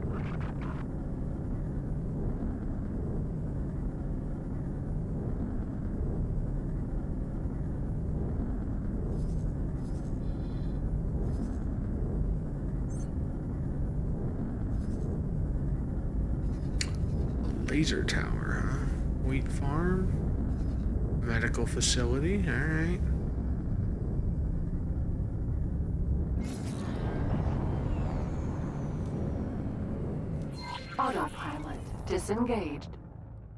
Laser tower, huh? Wheat farm? Medical facility, alright. Autopilot. Disengaged.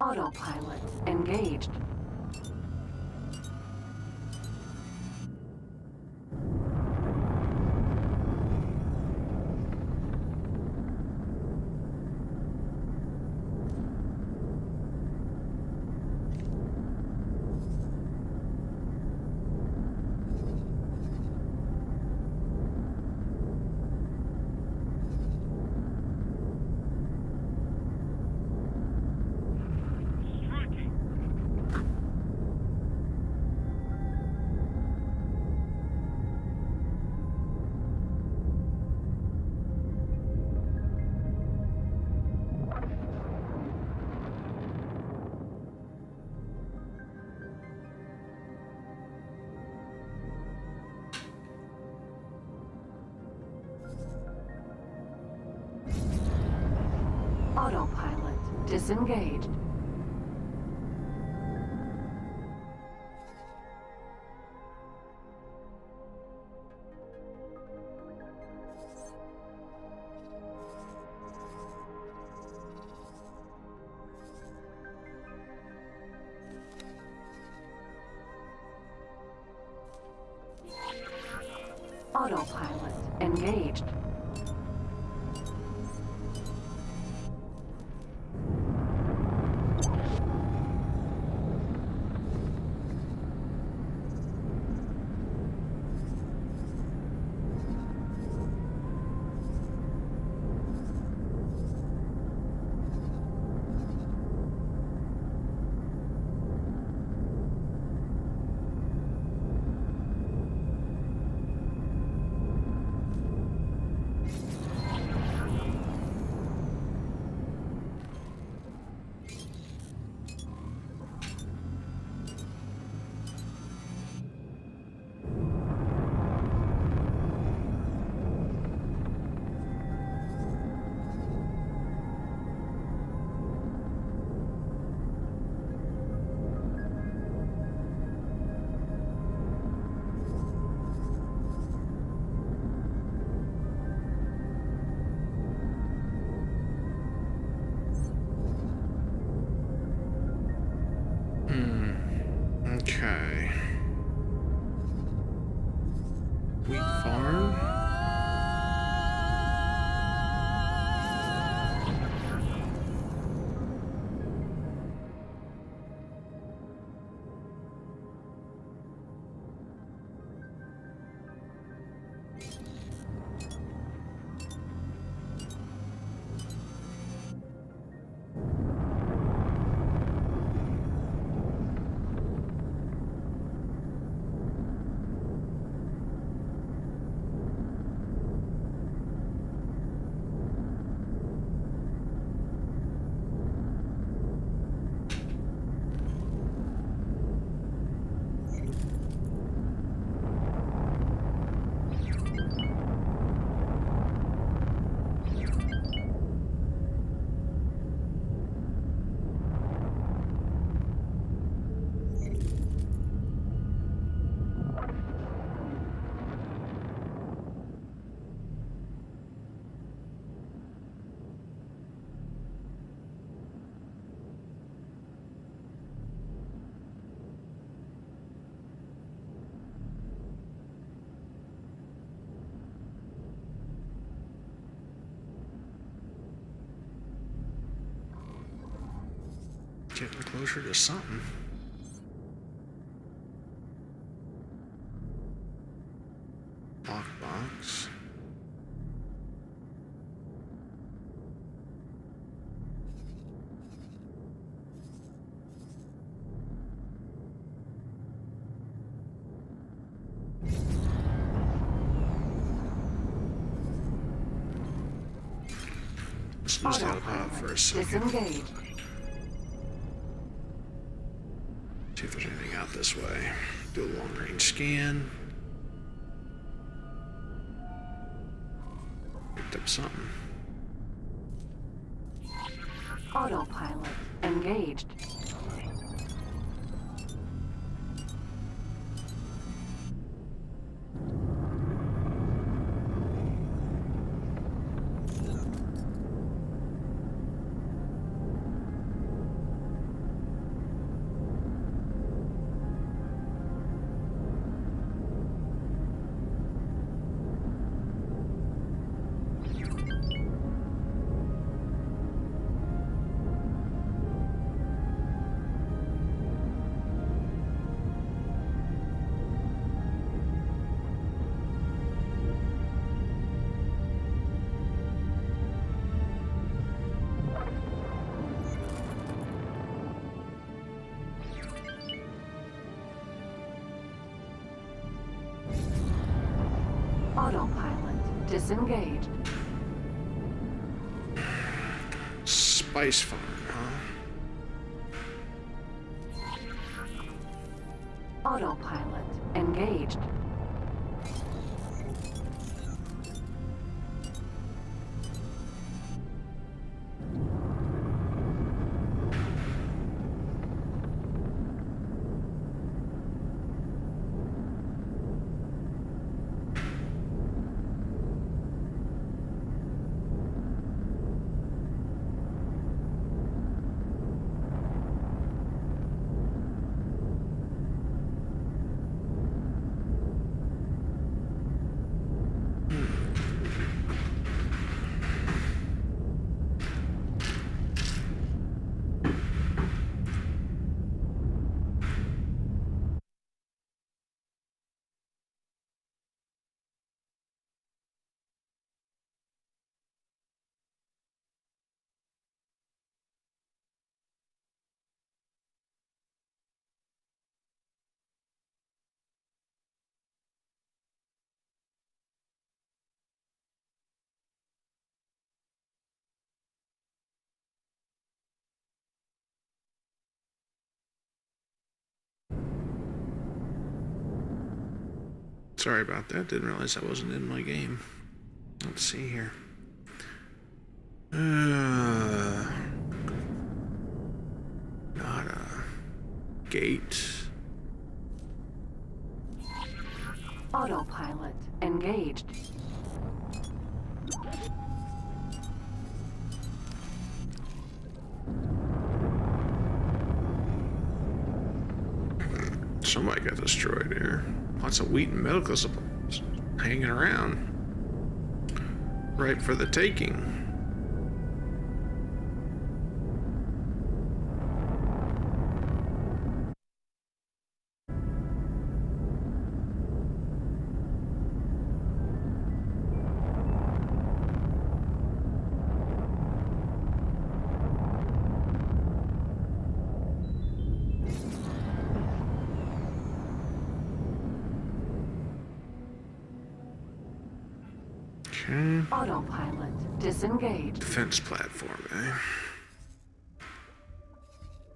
Autopilot. Engaged. Autopilot disengaged. Autopilot engaged. Okay. Wheat farm. Getting closer to something. Lockbox. Let's just out of for a second. Disengaged. See if there's anything out this way. Do a long range scan. Picked up something. Autopilot engaged. Autopilot disengaged. Spice farm, huh? Autopilot engaged. Sorry about that. Didn't realize that wasn't in my game. Let's see here. Not a gate. Autopilot engaged. Somebody got destroyed here. Lots of wheat and medical supplies hanging around. Ripe for the taking. Okay. Autopilot disengaged. Defense platform, eh?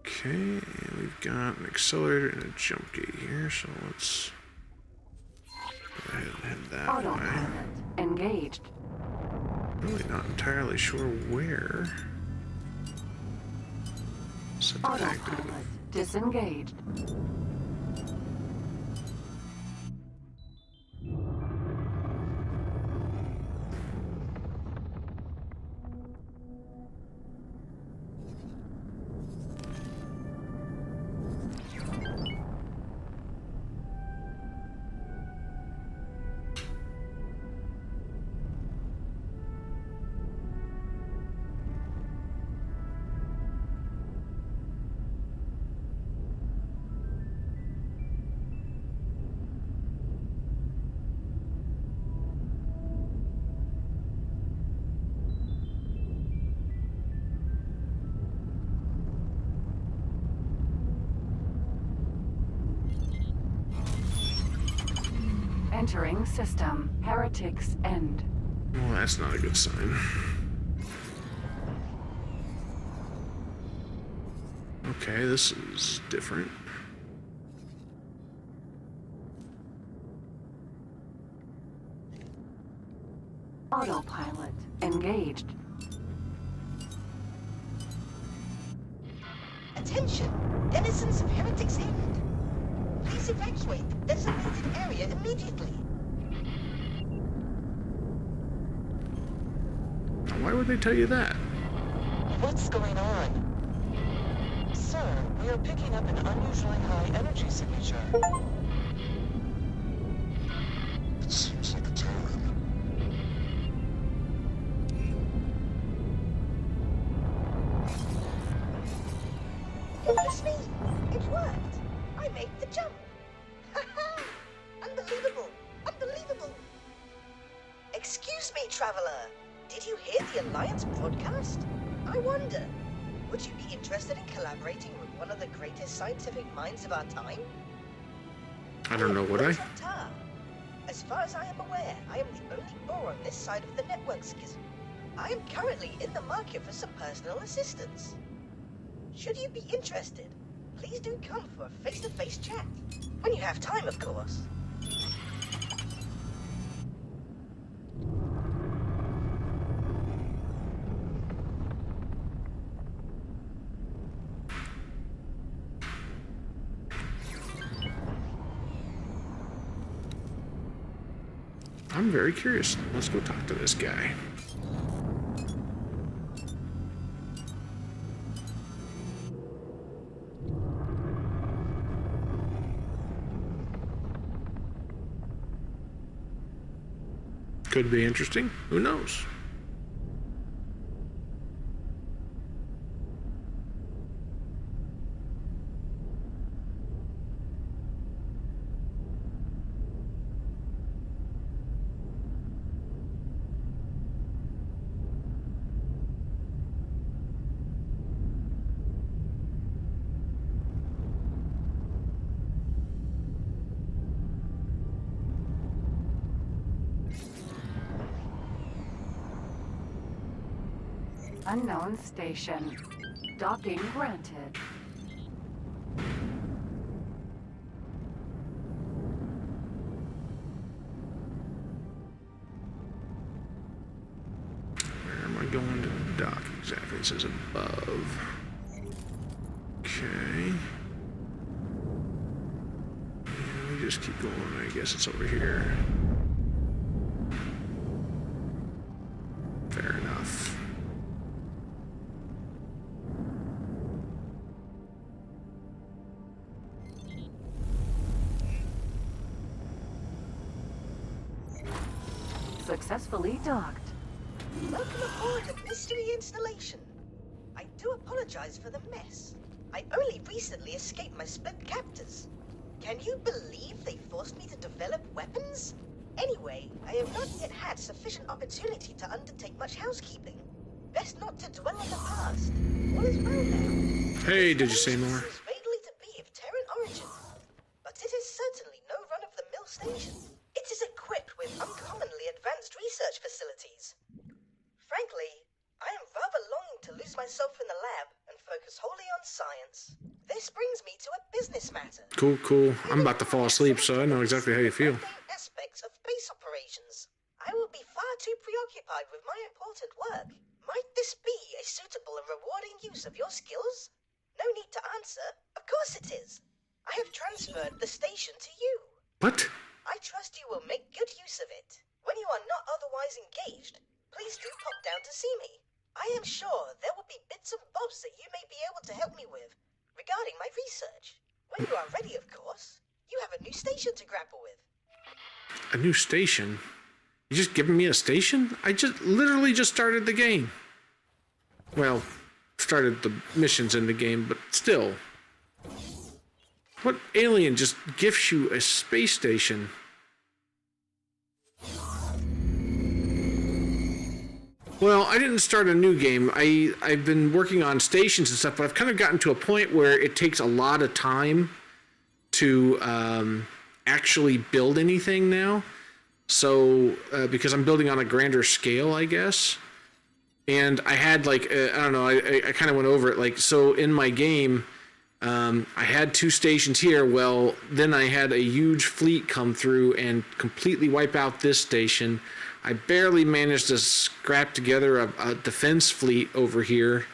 Okay, and we've got an accelerator and a jump gate here, so let's go ahead and head that way. Autopilot engaged. Really not entirely sure where. Set that active. Autopilot disengaged. Entering system. Heretics end. Well, that's not a good sign. Okay, this is different. Autopilot engaged. Attention! Denizens of Heretics End. Please evacuate the designated area immediately. Why would they tell you that? What's going on? Sir, we are picking up an unusually high energy signature. It seems like a Terran. Goodness me! It worked! I made the jump! Ha-ha! Unbelievable! Unbelievable! Excuse me, Traveler. Did you hear the Alliance broadcast? I wonder, would you be interested in collaborating with one of the greatest scientific minds of our time? I don't know, would I? Tar. As far as I am aware, I am the only Bohr on this side of the network schism. I am currently in the market for some personal assistance. Should you be interested, please do come for a face-to-face chat. When you have time, of course. I'm very curious. Let's go talk to this guy. Could be interesting. Who knows? Unknown station. Docking granted. dock exactly? It says above. Okay. Let me just keep going. I guess it's over here. Fair enough. Successfully docked. Welcome aboard the mystery installation. I do apologize for the mess. I only recently escaped my split captors. Can you believe they forced me to develop weapons? Anyway, I have not yet had sufficient opportunity to undertake much housekeeping. Best not to dwell on the past. All is well now. Hey, did you say more? Seems vaguely to be of Terran origin, but it is certainly no run-of-the-mill station. It is equipped with uncommonly advanced research facilities. Frankly, I am rather longing to lose myself in the lab and focus wholly on science. This brings me to a business matter. Cool, cool. I'm about to fall asleep, so I know exactly how you feel. Aspects of base operations. I will be far too preoccupied with my important work. Might this be a suitable and rewarding use of your skills? No need to answer. Of course it is. I have transferred the station to you. What? I trust you will make good use of it. When you are not otherwise engaged, please do pop down to see me. I am sure there will be bits and bobs that you may be able to help me with regarding my research. When you are ready, of course. You have a new station to grapple with. A new station? You just giving me a station? I just literally just started the game. Well, started the missions in the game, but still. What alien just gifts you a space station? Well, I didn't start a new game. I've been working on stations and stuff, but I've kind of gotten to a point where it takes a lot of time to actually build anything now. So, because I'm building on a grander scale, I guess. And I had like, I don't know, I kind of went over it. Like, so in my game, I had 2 stations here. Well, then I had a huge fleet come through and completely wipe out this station. I barely managed to scrap together a defense fleet over here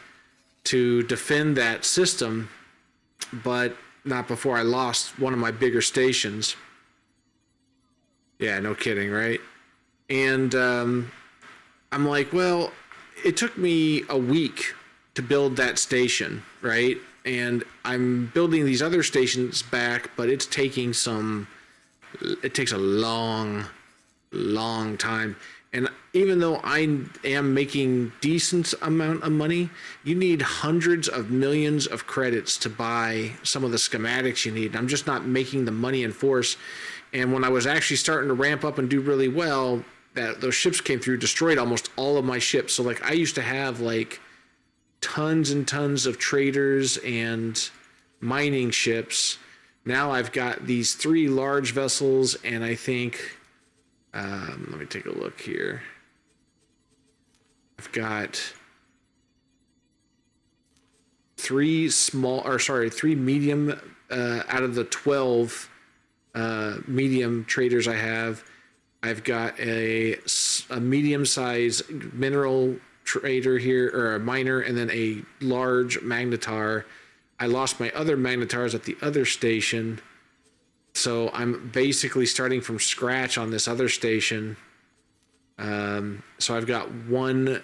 to defend that system, but not before I lost one of my bigger stations. Yeah, no kidding, right? And I'm like, well, it took me a week to build that station, right? And I'm building these other stations back, but it takes a long time. And even though I am making decent amount of money, you need hundreds of millions of credits to buy some of the schematics you need. I'm just not making the money in force. And when I was actually starting to ramp up and do really well, those ships came through, destroyed almost all of my ships. So like I used to have like tons and tons of traders and mining ships. Now I've got these 3 large vessels, and I think let me take a look here. I've got 3 medium out of the 12 medium traders I have. I've got a medium-sized mineral trader here, or a miner, and then a large magnetar. I lost my other magnetars at the other station, so I'm basically starting from scratch on this other station. So I've got 1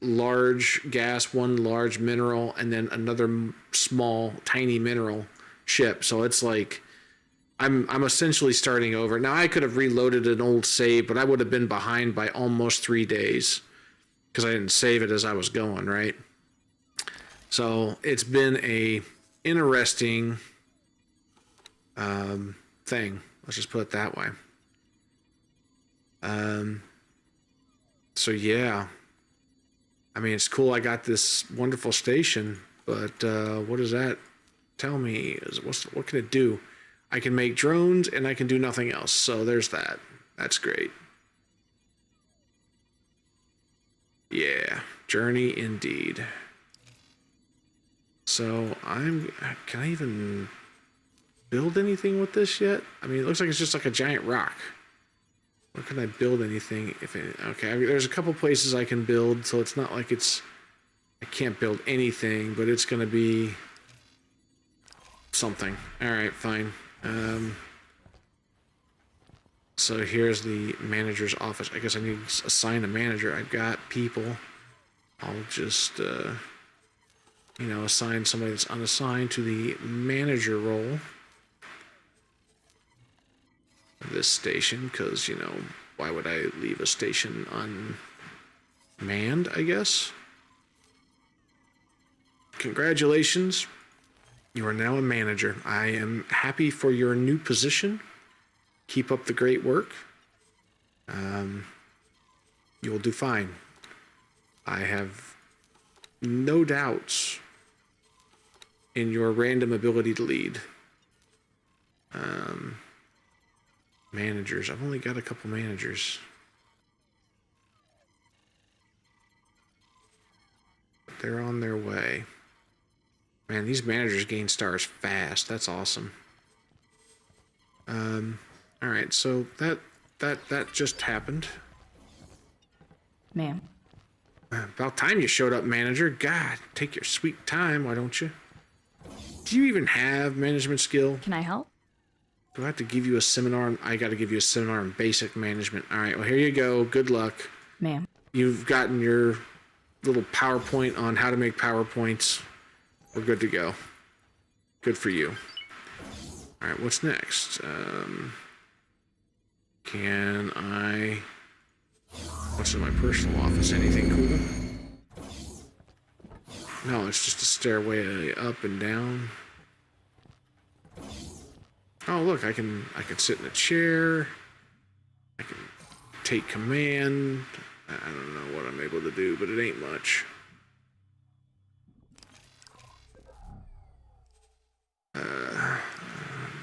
large gas, 1 large mineral, and then another small, tiny mineral ship. So it's like I'm essentially starting over. Now I could have reloaded an old save, but I would have been behind by almost 3 days because I didn't save it as I was going, right? So it's been a interesting thing. Let's just put it that way. So yeah, I mean, it's cool I got this wonderful station, but what does that tell me? What can it do? I can make drones and I can do nothing else. So there's that. That's great. Yeah, journey indeed. So can I even build anything with this yet? I mean, it looks like it's just like a giant rock. Where can I build anything? Okay, there's a couple places I can build, so it's not like it's I can't build anything, but it's going to be something. All right, fine. So here's the manager's office. I guess I need to assign a manager. I've got people. I'll just, you know, assign somebody that's unassigned to the manager role of this station, because, you know, why would I leave a station unmanned, I guess? Congratulations. You are now a manager. I am happy for your new position. Keep up the great work. You will do fine. I have no doubts in your random ability to lead. Managers. I've only got a couple managers. They're on their way. Man, these managers gain stars fast. That's awesome. All right, so that just happened. Ma'am. About time you showed up, manager. God, take your sweet time, why don't you? Do you even have management skill? Can I help? Do I have to give you a seminar? I got to give you a seminar in basic management. All right, well, here you go. Good luck. Ma'am. You've gotten your little PowerPoint on how to make PowerPoints. We're good to go. Good for you. All right, what's next? Can I... What's in my personal office? Anything cool? No, it's just a stairway up and down. Oh, look, I can sit in a chair. I can take command. I don't know what I'm able to do, but it ain't much.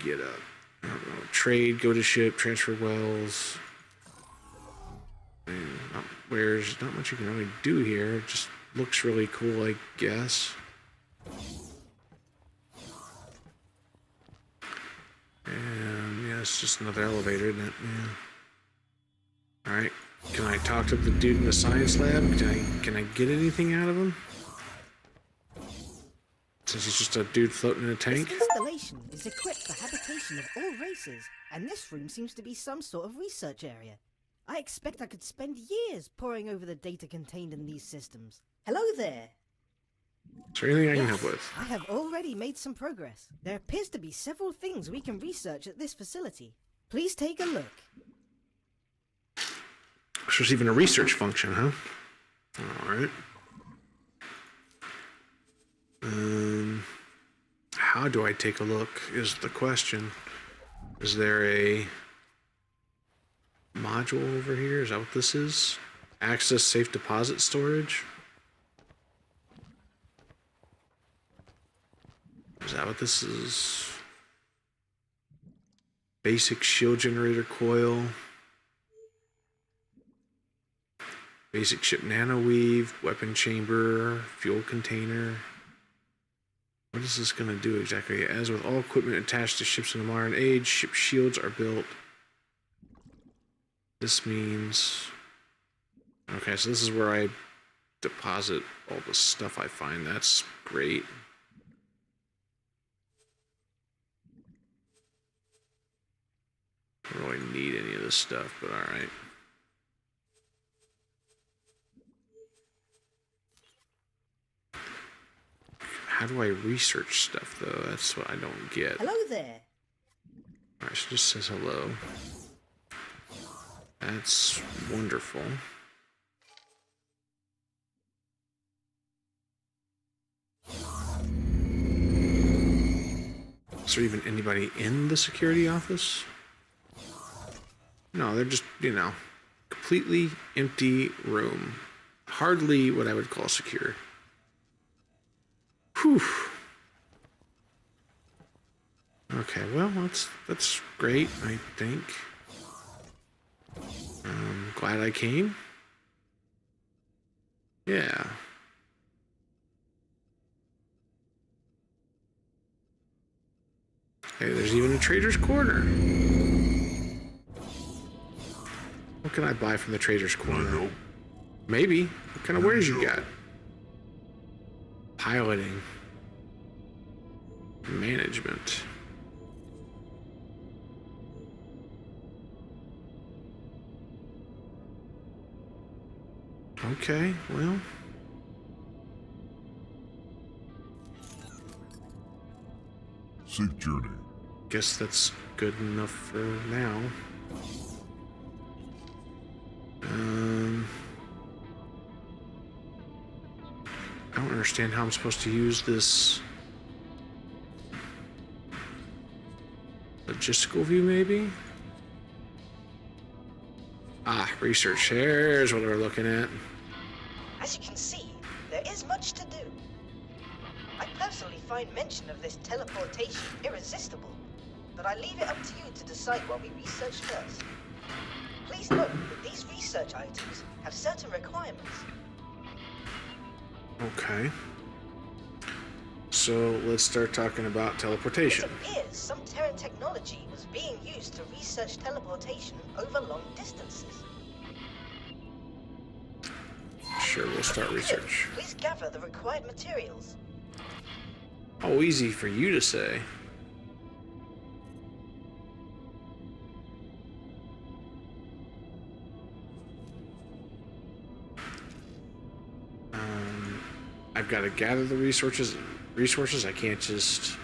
Get up. I don't know. Trade, go to ship, transfer wells. There's not much you can really do here. It just looks really cool, I guess. And yeah, it's just another elevator, isn't it? Yeah. Alright. Can I talk to the dude in the science lab? Can I get anything out of him? Since he's just a dude floating in a tank? This installation is equipped for habitation of all races, and this room seems to be some sort of research area. I expect I could spend years poring over the data contained in these systems. Hello there! Is there anything I can help with? I have already made some progress. There appears to be several things we can research at this facility. Please take a look. So there's even a research function, huh? Alright. How do I take a look is the question. Is there a module over here? Is that what this is? Access safe deposit storage? Is that what this is? Basic shield generator coil. Basic ship nanoweave, weapon chamber, fuel container. What is this going to do exactly? As with all equipment attached to ships in the modern age, ship shields are built. This means... Okay, so this is where I deposit all the stuff I find. That's great. I don't really need any of this stuff, but alright. How do I research stuff, though? That's what I don't get. Hello there! Alright, so it just says hello. That's wonderful. Is there even anybody in the security office? No, they're just, you know, completely empty room. Hardly what I would call secure. Whew. Okay, well, that's great, I think. Glad I came. Yeah. Hey, there's even a trader's corner. What can I buy from the trader's corner? Maybe. What kind of wares you got? Piloting. Management. Okay, well. Safe journey. Guess that's good enough for now. I don't understand how I'm supposed to use this logistical view, maybe? Ah, research. Here's what we're looking at. As you can see, there is much to do. I personally find mention of this teleportation irresistible, but I leave it up to you to decide what we research first. Please note that these research items have certain requirements. Okay. So let's start talking about teleportation. It appears some Terran technology was being used to research teleportation over long distances. Sure, we'll start research. Please gather the required materials. Oh, easy for you to say. I've got to gather the resources. I can't just...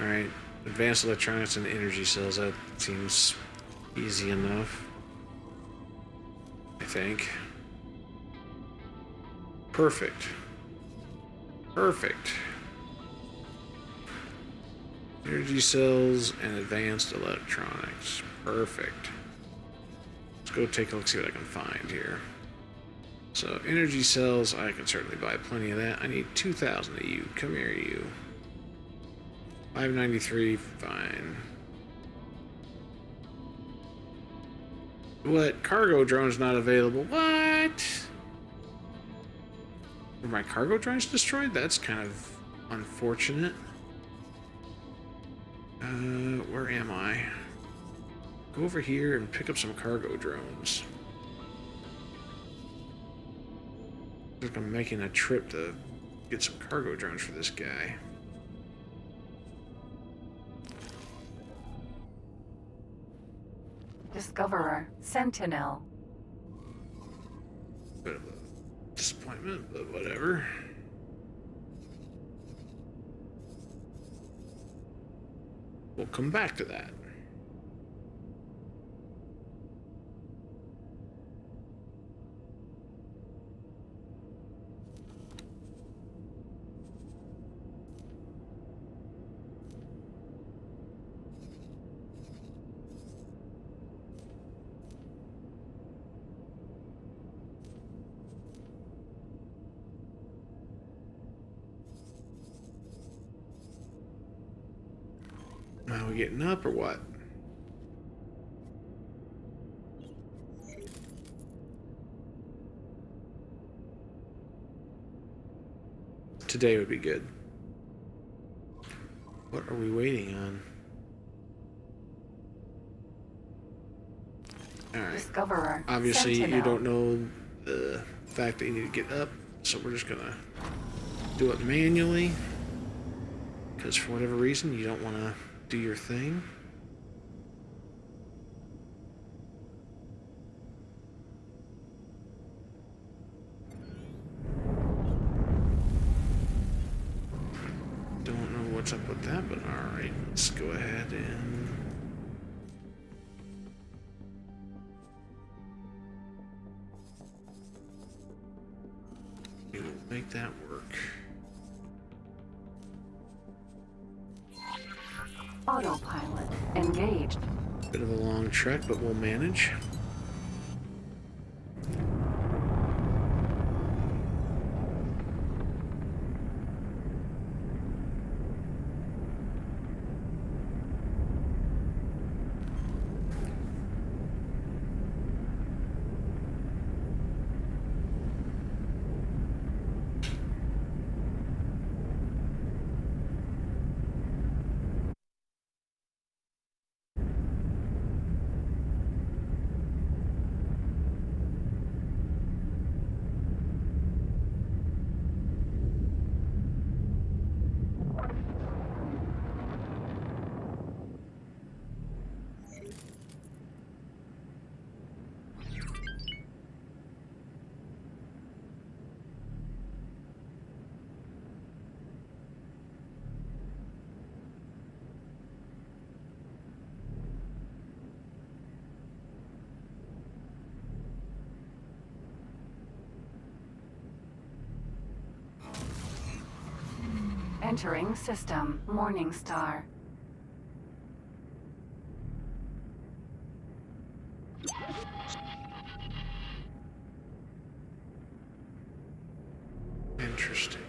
Alright. Advanced electronics and energy cells. That seems easy enough. I think. Perfect. Perfect. Energy cells and advanced electronics. Perfect. Let's go take a look, see what I can find here. So, energy cells, I can certainly buy plenty of that. I need 2,000 of you. Come here, you. 593, fine. What? Cargo drone's not available. What? Were my cargo drones destroyed? That's kind of unfortunate. Where am I? Go over here and pick up some cargo drones. I'm making a trip to get some cargo drones for this guy. Discoverer, Sentinel. Bit of a disappointment, but whatever. We'll come back to that. Now we getting up or what? Today would be good. What are we waiting on? Alright. Discoverer, Obviously, Sentinel. you don't know the fact that you need to get up, so we're just gonna do it manually. Because for whatever reason, you don't want to do your thing. Don't know what's up with that, but alright, let's go ahead and... we will make that work. Autopilot engaged. Bit of a long trek, but we'll manage. Entering system. Morningstar. Interesting.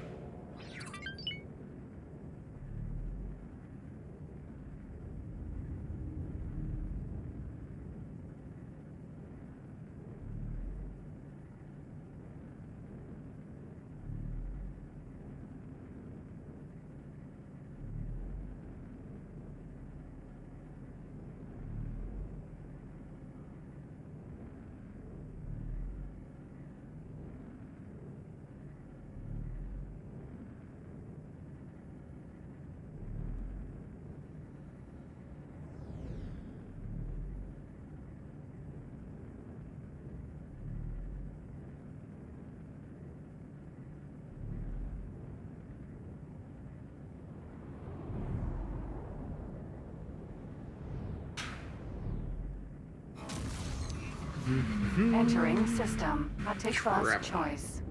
Entering system. Take Crap. first choice.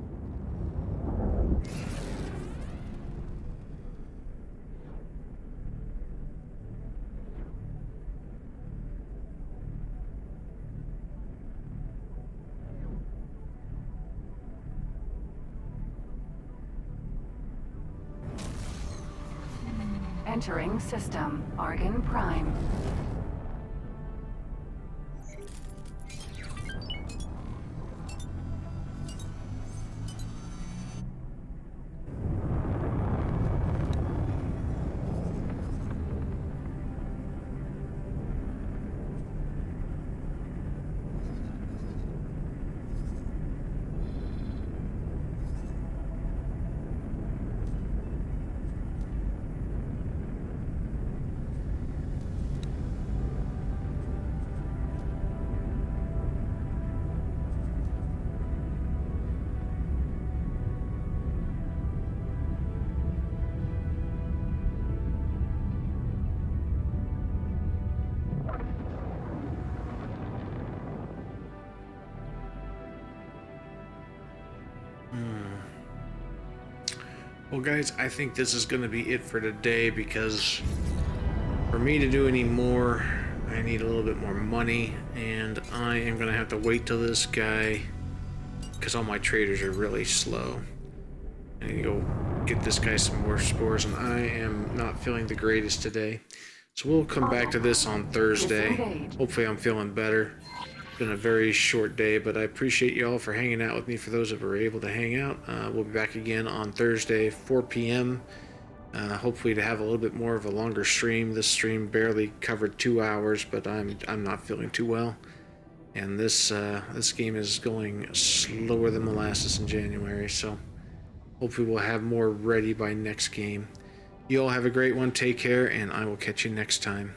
Entering system. Argon Prime. Well, guys, I think this is going to be it for today, because for me to do any more, I need a little bit more money, and I am going to have to wait till this guy, because all my traders are really slow. I need to go get this guy some more spores, and I am not feeling the greatest today. So we'll come back to this on Thursday. Hopefully I'm feeling better. It's been a very short day, but I appreciate you all for hanging out with me. For those that were able to hang out, we'll be back again on Thursday, 4 p.m. Hopefully to have a little bit more of a longer stream. This stream barely covered 2 hours, but I'm not feeling too well. And this game is going slower than molasses in January, so hopefully we'll have more ready by next game. You all have a great one. Take care, and I will catch you next time.